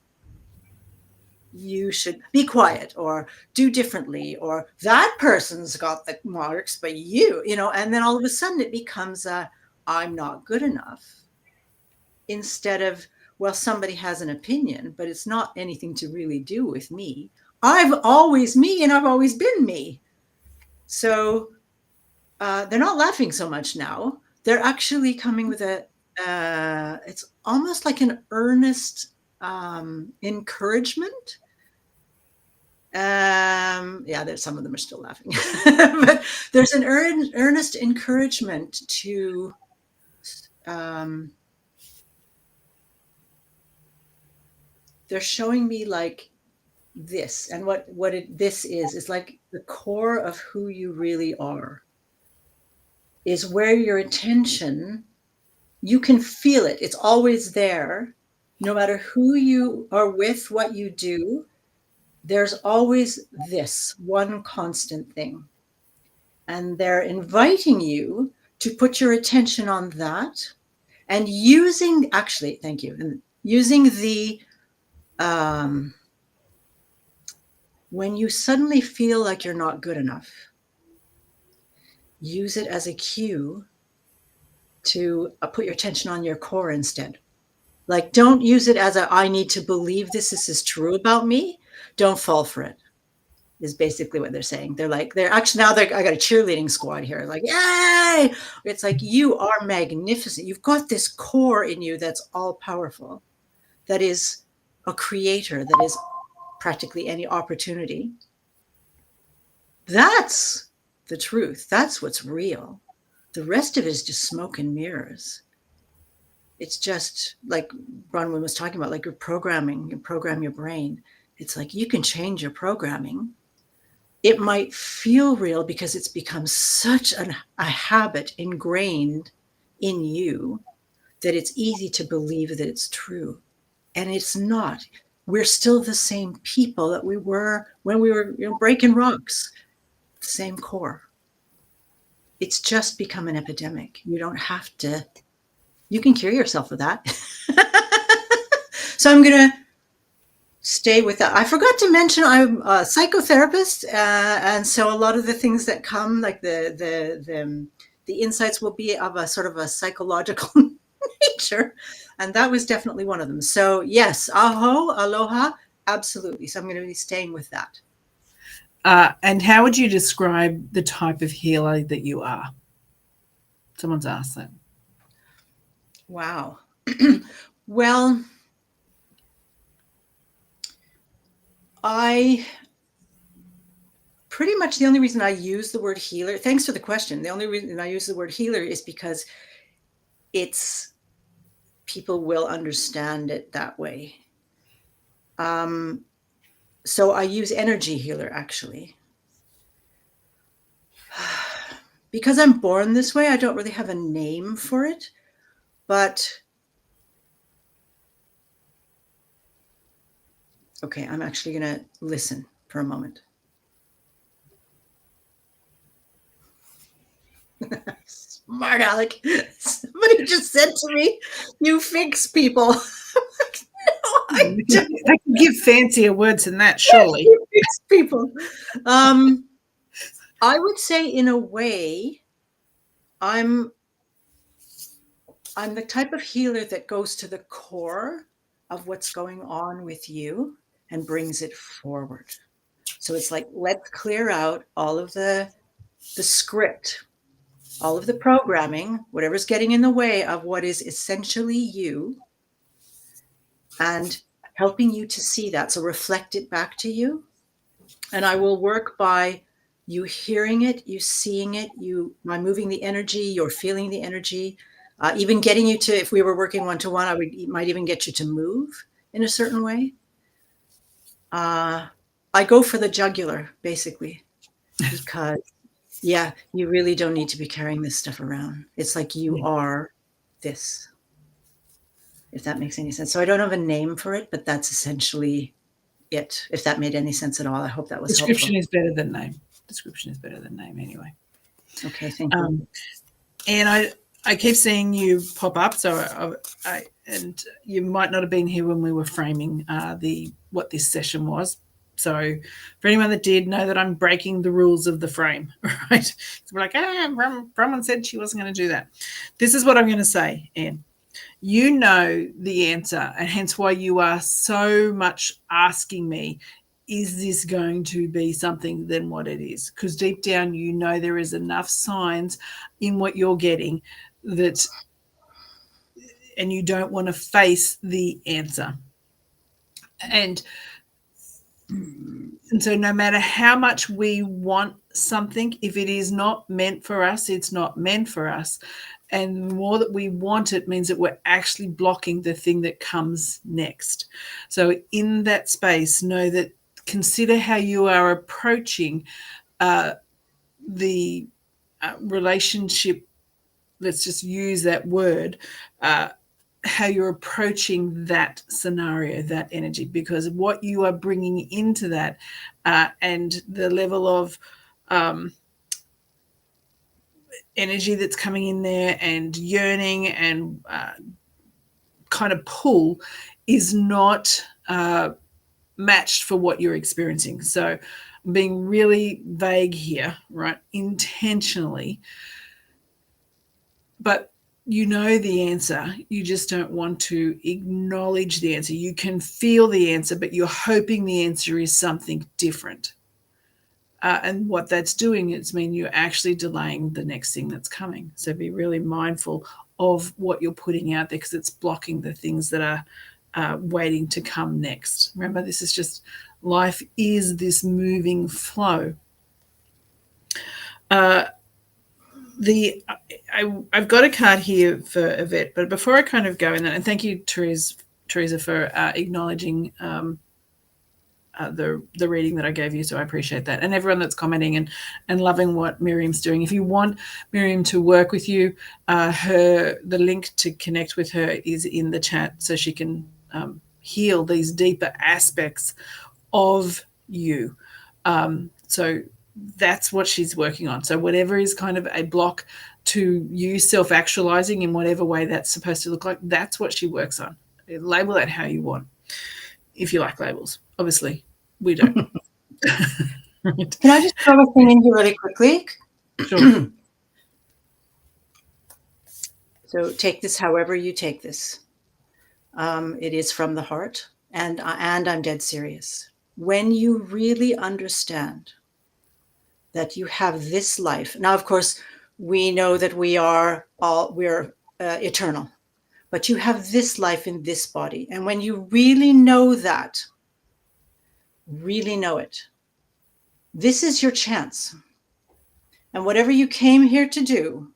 you should be quiet or do differently, or that person's got the marks, but and then all of a sudden it becomes I'm not good enough, instead of, well, somebody has an opinion, but it's not anything to really do with me. I've always me, and I've always been me. So they're not laughing so much now. They're actually coming with it's almost like an earnest encouragement. There's some of them are still laughing, but there's an earnest encouragement to they're showing me like this, and this is like the core of who you really are, is where your attention, you can feel it. It's always there. No matter who you are with, what you do, there's always this one constant thing. And they're inviting you to put your attention on that, and thank you, and using the, when you suddenly feel like you're not good enough, use it as a cue to put your attention on your core instead. Like, don't use it as I need to believe this is true about me. Don't fall for it, is basically what they're saying. They're actually, now I got a cheerleading squad here. Like, yay! It's like, you are magnificent. You've got this core in you that's all powerful, that is a creator, that is practically any opportunity. That's the truth. That's what's real. The rest of it is just smoke and mirrors. It's just like Bronwyn was talking about, like you program your brain. It's like you can change your programming. It might feel real because it's become such a habit ingrained in you that it's easy to believe that it's true. And it's not. We're still the same people that we were when we were breaking rocks. Same core. It's just become an epidemic. You don't have to. You can cure yourself of that. So I'm going to stay with that. I forgot to mention I'm a psychotherapist, and so a lot of the things that come, like the insights, will be of a sort of a psychological picture. And that was definitely one of them. So yes, aho, aloha, absolutely. So I'm going to be staying with that. And how would you describe the type of healer that you are? Someone's asked that. Wow. Well, pretty much the only reason I use the word healer, thanks for the question. The only reason I use the word healer is because people will understand it that way. So I use energy healer, actually. Because I'm born this way, I don't really have a name for it, but okay, I'm actually going to listen for a moment. Smart Alec. Somebody just said to me, you fix people. No, I don't. They can give fancier words than that, surely. You fix people. I would say, in a way, I'm the type of healer that goes to the core of what's going on with you and brings it forward. So it's like, let's clear out all of the script, all of the programming, whatever's getting in the way of what is essentially you, and helping you to see that. So reflect it back to you. And I will work by you hearing it, you seeing it, by moving the energy, you're feeling the energy, even getting you to, if we were working one-to-one, might even get you to move in a certain way. I go for the jugular, basically, because yeah, you really don't need to be carrying this stuff around. It's like you are this, if that makes any sense. So I don't have a name for it, but that's essentially it, if that made any sense at all. I hope that was Description helpful. is better than name. Description is better than name anyway. Okay, thank you. And I keep seeing you pop up, so and you might not have been here when we were framing what this session was. So for anyone that did, know that I'm breaking the rules of the frame, right? So we're like, Bronwyn said she wasn't going to do that. This is what I'm going to say, Anne. You know the answer, and hence why you are so much asking me, is this going to be something than what it is? Because deep down, you know there is enough signs in what you're getting that, and you don't want to face the answer. And so no matter how much we want something, if it is not meant for us, it's not meant for us. And the more that we want it means that we're actually blocking the thing that comes next. So in that space, know that, consider how you are approaching the relationship. Let's just use that word, how you're approaching that scenario, that energy, because what you are bringing into that and the level of energy that's coming in there and yearning and kind of pull is not matched for what you're experiencing. So I'm being really vague here, right? Intentionally. But you know the answer. You just don't want to acknowledge the answer. You can feel the answer, but you're hoping the answer is something different. And what that's doing is mean you're actually delaying the next thing that's coming. So be really mindful of what you're putting out there, because it's blocking the things that are waiting to come next. Remember, this is just, life is this moving flow. I've got a card here for Yvette, but before I kind of go in that, and thank you, Teresa, for acknowledging the reading that I gave you, so I appreciate that. And everyone that's commenting and loving what Miriam's doing. If you want Miriam to work with you, the link to connect with her is in the chat, so she can heal these deeper aspects of you. So that's what she's working on. So whatever is kind of a block to you self-actualizing in whatever way that's supposed to look like, that's what she works on. Label that how you want, if you like labels. Obviously, we don't. Right. Can I just throw a thing in here really quickly? Sure. So take this however you take this. It is from the heart, and I'm dead serious. When you really understand that you have this life. Now, of course, we know that we're eternal, but you have this life in this body. And when you really know that, really know it, this is your chance. And whatever you came here to do,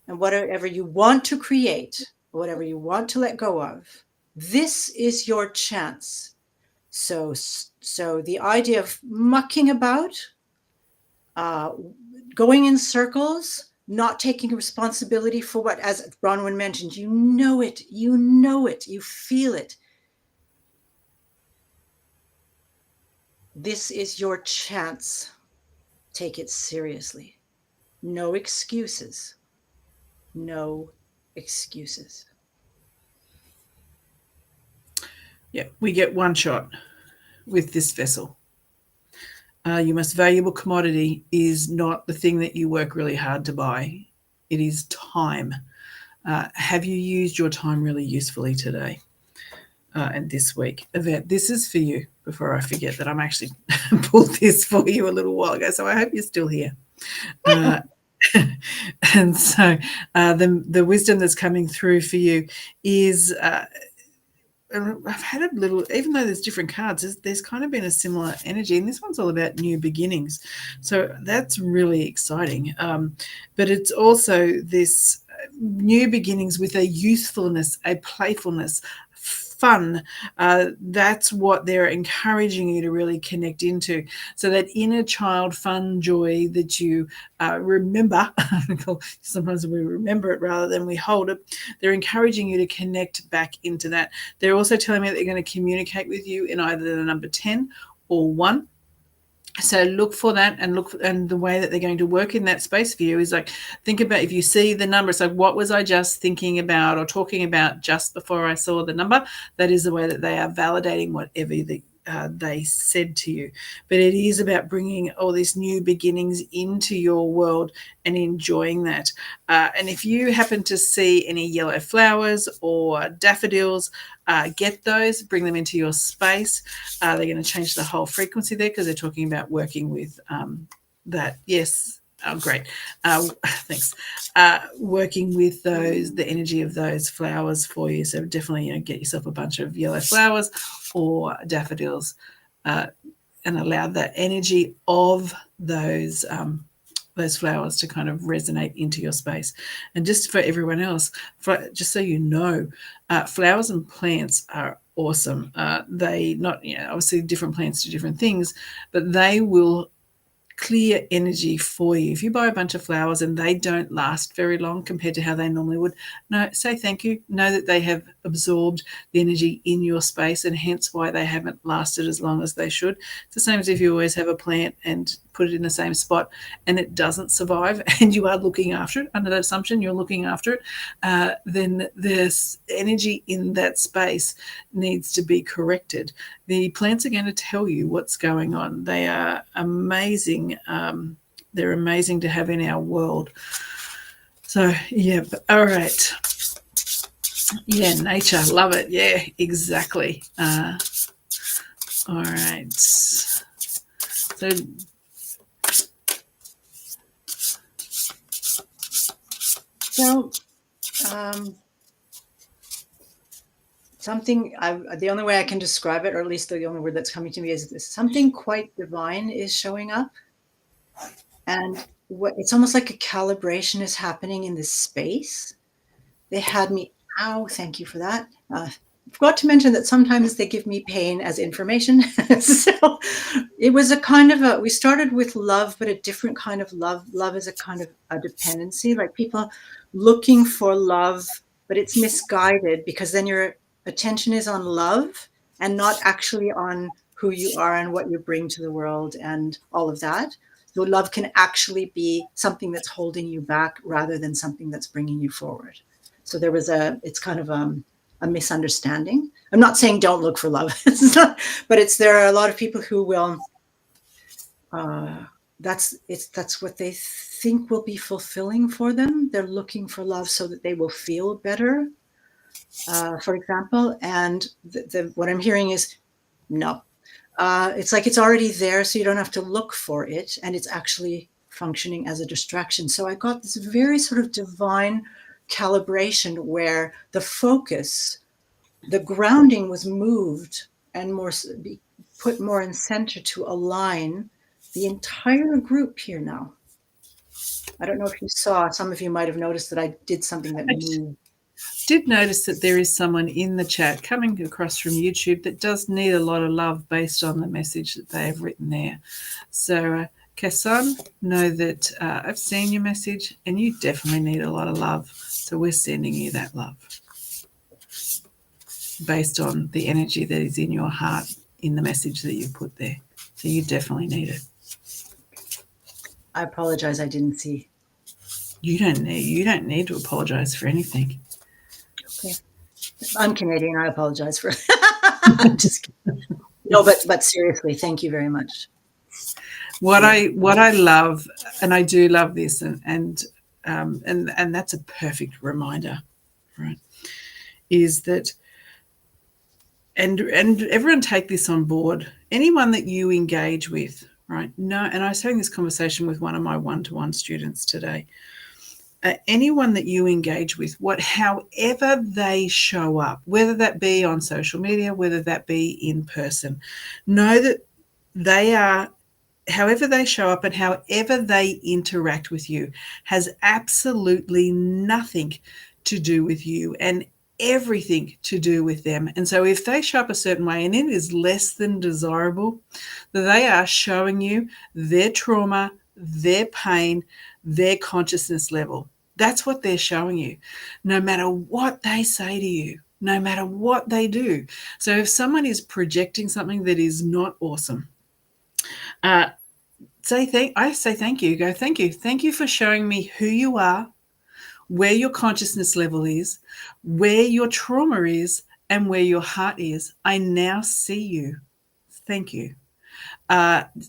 and whatever you want to create, whatever you want to let go of, this is your chance. So the idea of mucking about, going in circles, not taking responsibility for what, as Bronwyn mentioned, you know it, you feel it. This is your chance. Take it seriously. No excuses. No excuses. Yeah, we get one shot with this vessel. Your most valuable commodity is not the thing that you work really hard to buy. It is time. Have you used your time really usefully today and this week? Yvette, this is for you, before I forget that I'm actually pulled this for you a little while ago, so I hope you're still here. And so the wisdom that's coming through for you is... I've had a little, even though there's different cards, there's kind of been a similar energy, and this one's all about new beginnings. So that's really exciting. But it's also this new beginnings with a youthfulness, a playfulness, fun. That's what they're encouraging you to really connect into. So that inner child fun joy that you remember, sometimes we remember it rather than we hold it, they're encouraging you to connect back into that. They're also telling me that they're going to communicate with you in either the number 10 or 1. So look for that, and the way that they're going to work in that space for you is like, think about, if you see the number, it's like, what was I just thinking about or talking about just before I saw the number? That is the way that they are validating whatever they said to you. But it is about bringing all these new beginnings into your world and enjoying that. And if you happen to see any yellow flowers or daffodils, get those, bring them into your space. They're going to change the whole frequency there, because they're talking about working with that. Yes. Oh, great. Thanks. Working with the energy of those flowers for you. So definitely, get yourself a bunch of yellow flowers or daffodils, and allow the energy of those flowers to kind of resonate into your space. And just for everyone else, just so you know, flowers and plants are awesome. They not, obviously different plants do different things, but they will clear energy for you. If you buy a bunch of flowers and they don't last very long compared to how they normally would, no, say thank you. Know that they have absorbed the energy in your space, and hence why they haven't lasted as long as they should. It's the same as if you always have a plant and put it in the same spot and it doesn't survive, and you are looking after it, under that assumption you're looking after it, then this energy in that space needs to be corrected. The plants are going to tell you what's going on. They are amazing. They're amazing to have in our world. So, yeah, all right. Yeah, nature, love it. Yeah, exactly. All right. So, something, the only way I can describe it, or at least the only word that's coming to me, is something quite divine is showing up. And it's almost like a calibration is happening in this space. They had me, thank you for that. Forgot to mention that sometimes they give me pain as information. So it was a kind of we started with love, but a different kind of love. Love is a kind of a dependency, like people looking for love, but it's misguided, because then your attention is on love and not actually on who you are and what you bring to the world and all of that. So love can actually be something that's holding you back rather than something that's bringing you forward. So it's kind of a misunderstanding. I'm not saying don't look for love, but there are a lot of people who will, that's what they think will be fulfilling for them. They're looking for love so that they will feel better, for example. And what I'm hearing is no. It's like it's already there, so you don't have to look for it, and it's actually functioning as a distraction. So I got this very sort of divine calibration where the focus, the grounding was moved and put more in center to align the entire group here now. I don't know if you saw, some of you might have noticed that I did something that moved. Did notice that there is someone in the chat coming across from YouTube that does need a lot of love based on the message that they have written there. So, Kassan, know that I've seen your message and you definitely need a lot of love. So we're sending you that love based on the energy that is in your heart in the message that you put there. So you definitely need it. I apologize, I didn't see. You don't need to apologize for anything. Okay. I'm Canadian. I apologize for I'm just kidding. No, but seriously, thank you very much. What I love, and I do love this, and that's a perfect reminder, right? Is that and everyone take this on board. Anyone that you engage with, right? No, and I was having this conversation with one of my one-to-one students today. Anyone that you engage with, however they show up, whether that be on social media, whether that be in person, know that they are, however they show up and however they interact with you has absolutely nothing to do with you and everything to do with them. And so if they show up a certain way and it is less than desirable, that they are showing you their trauma, their pain, their consciousness level. That's what they're showing you, no matter what they say to you, no matter what they do. So if someone is projecting something that is not awesome, I say thank you. Go, thank you. Thank you for showing me who you are, where your consciousness level is, where your trauma is, and where your heart is. I now see you. Thank you.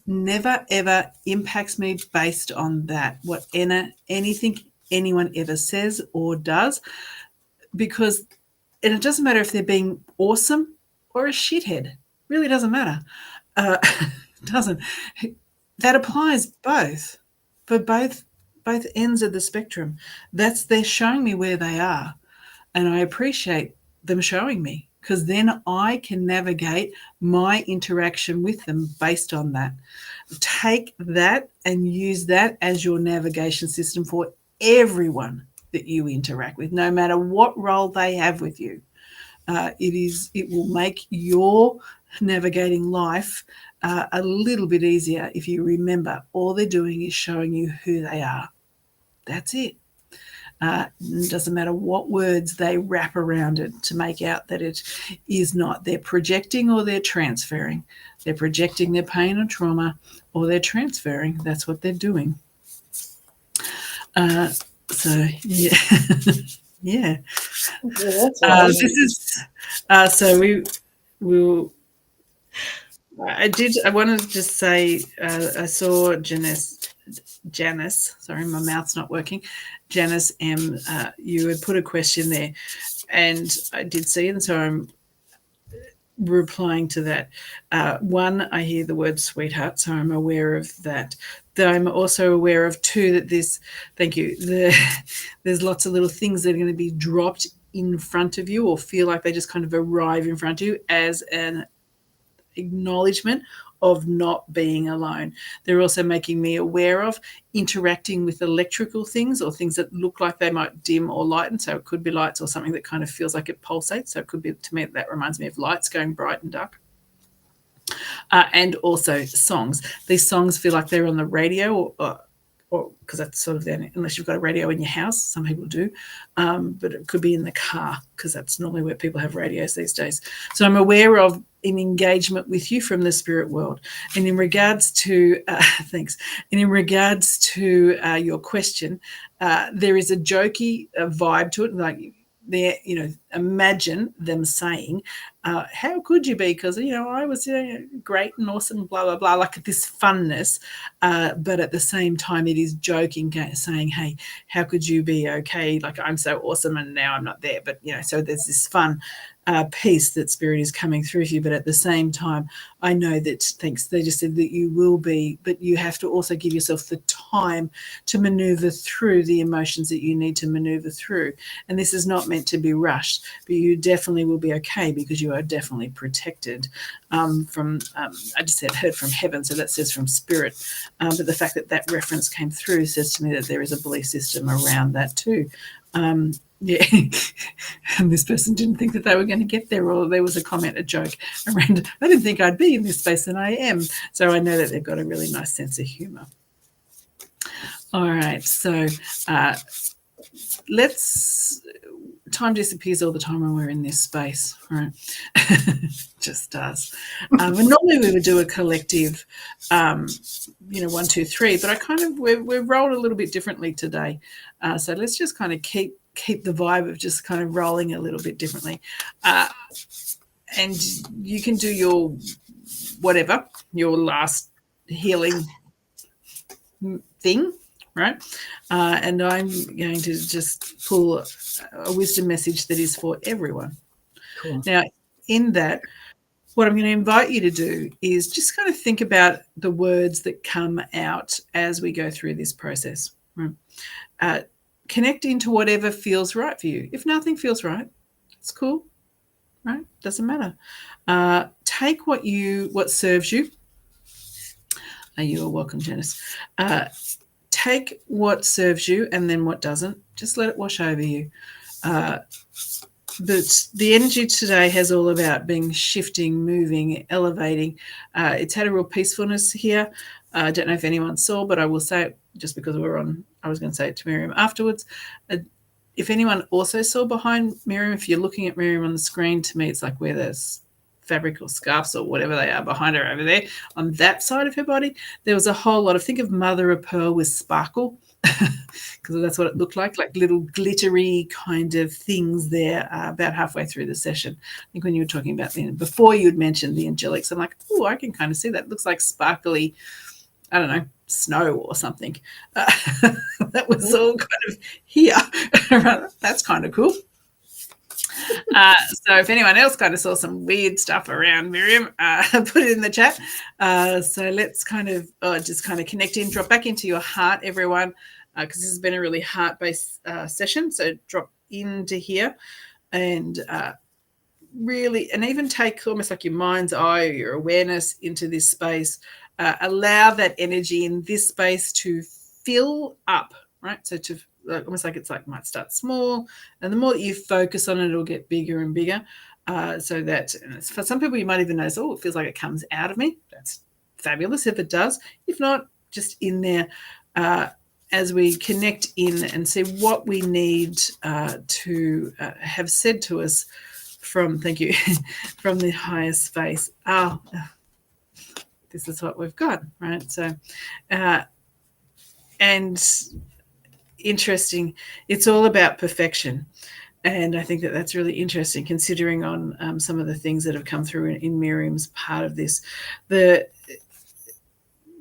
Never ever impacts me based on that, anything anyone ever says or does, because and it doesn't matter if they're being awesome or a shithead. Really doesn't matter. Doesn't. That applies both for both ends of the spectrum. They're showing me where they are, and I appreciate them showing me, because then I can navigate my interaction with them based on that. Take that and use that as your navigation system for everyone that you interact with, no matter what role they have with you. It will make your navigating life a little bit easier if you remember all they're doing is showing you who they are. That's it. It doesn't matter what words they wrap around it to make out that it is not. They're projecting or they're transferring. They're projecting their pain or trauma, or they're transferring. That's what they're doing. So, yeah. Yeah. This is so we will. I wanted to just say I saw Janice. Sorry, my mouth's not working. Janice M. You had put a question there, and I did see it, and so I'm replying to that. One, I hear the word sweetheart, so I'm aware of that. Though I'm also aware of two, that this, thank you, there's lots of little things that are going to be dropped in front of you or feel like they just kind of arrive in front of you as an acknowledgement of not being alone. They're also making me aware of interacting with electrical things or things that look like they might dim or lighten. So it could be lights or something that kind of feels like it pulsates. So it could be, to me, that reminds me of lights going bright and dark. And also songs. These songs feel like they're on the radio or because that's sort of then, unless you've got a radio in your house, some people do, but it could be in the car because that's normally where people have radios these days. So I'm aware of an engagement with you from the spirit world. And in regards to, thanks, and in regards to your question, there is a jokey vibe to it, like imagine them saying, how could you be? Because, I was great and awesome, blah, blah, blah, like this funness. But at the same time, it is joking, saying, hey, how could you be okay? Like, I'm so awesome and now I'm not there. But, so there's this fun piece that Spirit is coming through to you. But at the same time, I know that, they just said that you will be, but you have to also give yourself the time to maneuver through the emotions that you need to maneuver through. And this is not meant to be rushed, but you definitely will be okay because you are definitely protected from, I just said heard from heaven, so that says from Spirit. But the fact that reference came through says to me that there is a belief system around that too. Yeah, and this person didn't think that they were going to get there, or there was a comment, a joke around, I didn't think I'd be in this space, and I am. So I know that they've got a really nice sense of humour. All right, so time disappears all the time when we're in this space, right? Just does. And normally we would do a collective, 1, 2, 3, but we've rolled a little bit differently today. So let's just kind of keep the vibe of just kind of rolling a little bit differently. And you can do your whatever, your last healing thing, right? And I'm going to just pull a wisdom message that is for everyone. Cool. Now, in that, what I'm going to invite you to do is just kind of think about the words that come out as we go through this process. Right? Connect into whatever feels right for you. If nothing feels right, it's cool, right? Doesn't matter. Take what serves you. You are welcome, Janice. Take what serves you and then what doesn't. Just let it wash over you. But the energy today has all about being shifting, moving, elevating. It's had a real peacefulness here. I don't know if anyone saw, but I will say it just because we're on. I was going to say it to Miriam afterwards. If anyone also saw behind Miriam, if you're looking at Miriam on the screen, to me it's like where there's fabric or scarves or whatever they are behind her over there, on that side of her body, there was a whole lot of, think of mother of pearl with sparkle, because that's what it looked like little glittery kind of things there about halfway through the session. I think when you were talking about before you'd mentioned the angelics, I'm like, oh, I can kind of see that. It looks like sparkly, I don't know, snow or something. That was all kind of here. That's kind of cool. So if anyone else kind of saw some weird stuff around Miriam, put it in the chat. So let's kind of just kind of connect in, drop back into your heart, everyone, because this has been a really heart-based session. So drop into here and really, and even take almost like your mind's eye or your awareness into this space. Allow that energy in this space to fill up, right? So to almost like it's like might start small, and the more that you focus on it, it'll get bigger and bigger. So that for some people, you might even notice, oh, it feels like it comes out of me. That's fabulous if it does. If not, just in there as we connect in and see what we need to have said to us from, thank you, from the higher space. This is what we've got, right? So, and interesting, it's all about perfection. And I think that that's really interesting, considering on some of the things that have come through in Miriam's part of this.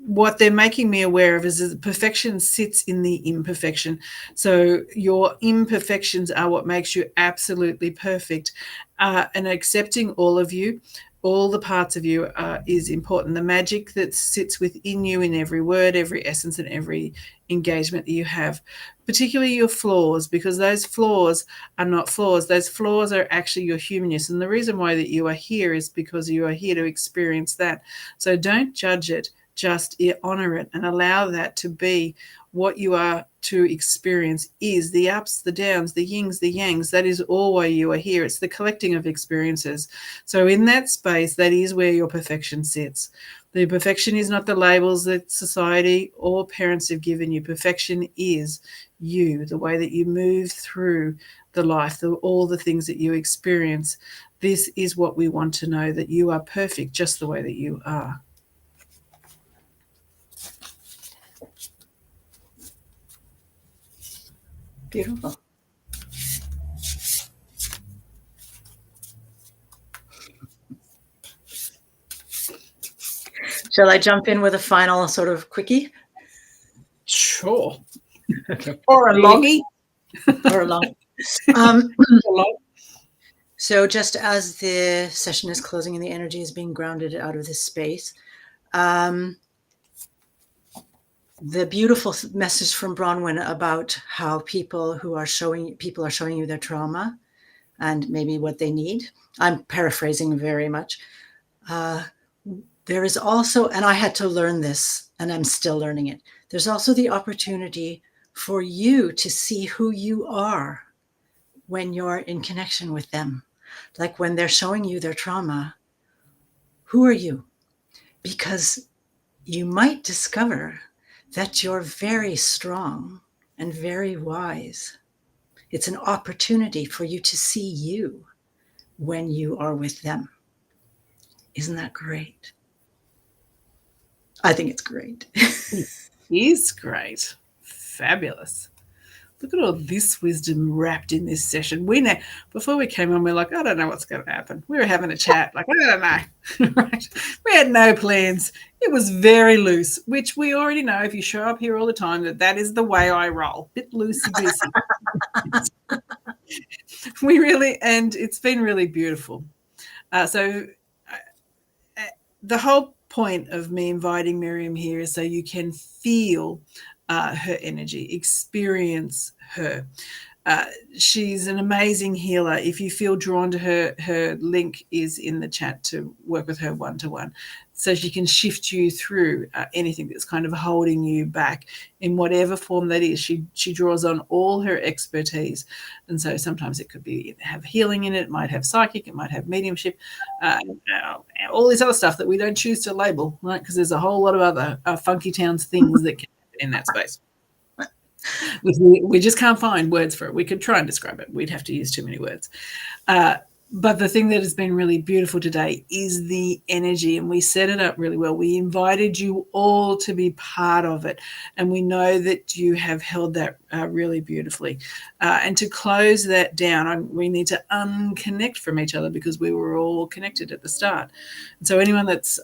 What they're making me aware of is that perfection sits in the imperfection. So your imperfections are what makes you absolutely perfect. And accepting all of you, all the parts of you is important. The magic that sits within you in every word, every essence, and every engagement that you have, particularly your flaws, because those flaws are not flaws. Those flaws are actually your humanness. And the reason why that you are here is because you are here to experience that. So don't judge it. Just honor it and allow that to be what you are to experience, is the ups, the downs, the yings, the yangs. That is all why you are here. It's the collecting of experiences. So in that space, that is where your perfection sits. The perfection is not the labels that society or parents have given you. Perfection is you, the way that you move through the life, all the things that you experience. This is what we want to know, that you are perfect just the way that you are. Beautiful. Shall I jump in with a final sort of quickie? Sure. Okay. Or a loggy. Or a long. So just as the session is closing and the energy is being grounded out of this space, the beautiful message from Bronwyn about how people are showing you their trauma and maybe what they need. I'm paraphrasing very much. There is also, and I had to learn this, and I'm still learning it. There's also the opportunity for you to see who you are when you're in connection with them. Like when they're showing you their trauma, who are you? Because you might discover that you're very strong and very wise. It's an opportunity for you to see you when you are with them. Isn't that great? I think it's great. It is great. Fabulous. Look at all this wisdom wrapped in this session. We know before we came on, we're like, I don't know what's going to happen. We were having a chat, like, I don't know. Right? We had no plans. It was very loose, which we already know if you show up here all the time that is the way I roll. Bit loosey-goosey. And it's been really beautiful. So the whole point of me inviting Miriam here is so you can feel her energy, experience her. She's an amazing healer. If you feel drawn to her, her link is in the chat to work with her one-to-one. So she can shift you through anything that's kind of holding you back in whatever form that is. She draws on all her expertise. And so sometimes it could be have healing in it. It might have psychic. It might have mediumship. All this other stuff that we don't choose to label, right? Because there's a whole lot of other funky towns things that can happen in that space. We just can't find words for it. We could try and describe it. We'd have to use too many words. But the thing that has been really beautiful today is the energy, and we set it up really well. We invited you all to be part of it, and we know that you have held that really beautifully. And to close that down, we need to unconnect from each other because we were all connected at the start. And so anyone that's,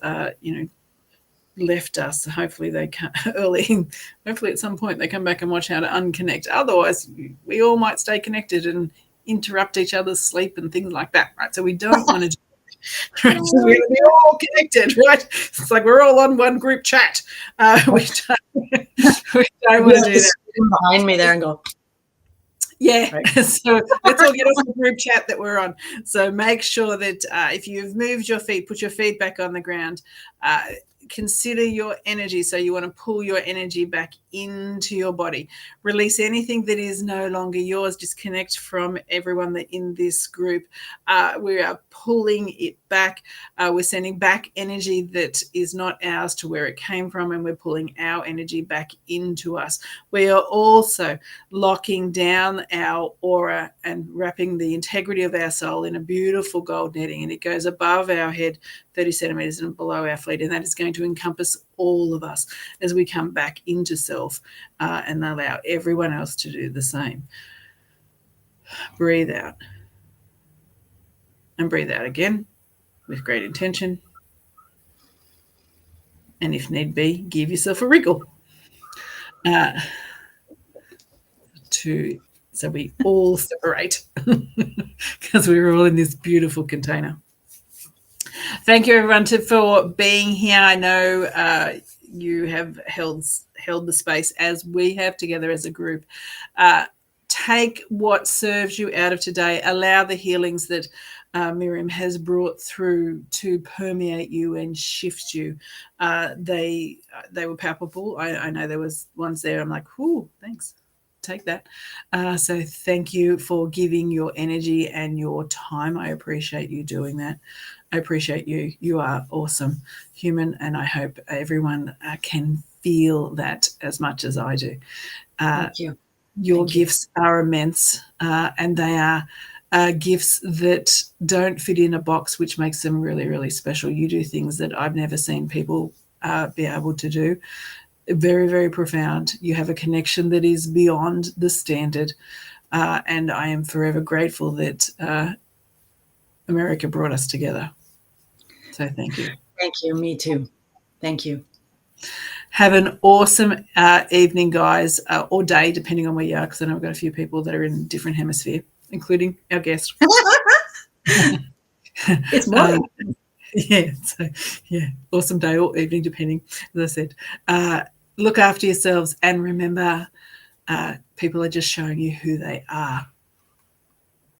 left us, hopefully they come early, hopefully at some point they come back and watch how to unconnect. Otherwise, we all might stay connected and interrupt each other's sleep and things like that, right? So we don't want to do that. Right? So we're going to be all connected, right? It's like we're all on one group chat. We don't want to do that. Behind me there and go, yeah, right. So let's all get off the group chat that we're on. So make sure that if you've moved your feet, put your feet back on the ground. Consider your energy. So you want to pull your energy back into your body. Release anything that is no longer yours. Disconnect from everyone that in this group. We are pulling it back. We're sending back energy that is not ours to where it came from, and we're pulling our energy back into us. We are also locking down our aura and wrapping the integrity of our soul in a beautiful gold netting, and it goes above our head 30 centimeters and below our feet, and that is going to encompass all of us as we come back into self and allow everyone else to do the same. Breathe out and breathe out again with great intention, and if need be, give yourself a wriggle so we all separate because we're all in this beautiful container. Thank you, everyone, for being here. I know you have held the space as we have together as a group. Take what serves you out of today. Allow the healings that Miriam has brought through to permeate you and shift you. They were palpable. I know there was ones there. I'm like, "Ooh, thanks. Take that." So thank you for giving your energy and your time. I appreciate you doing that. I appreciate you. You are awesome human, and I hope everyone can feel that as much as I do. Thank you. Your gifts are immense, and they are gifts that don't fit in a box, which makes them really, really special. You do things that I've never seen people be able to do. Very, very profound. You have a connection that is beyond the standard, and I am forever grateful that America brought us together. So thank you. Thank you. Me too. Thank you. Have an awesome evening, guys, or day, depending on where you are, because I know we've got a few people that are in a different hemisphere, including our guest. It's morning. Yeah, so yeah, awesome day or evening, depending, as I said. Look after yourselves and remember, people are just showing you who they are.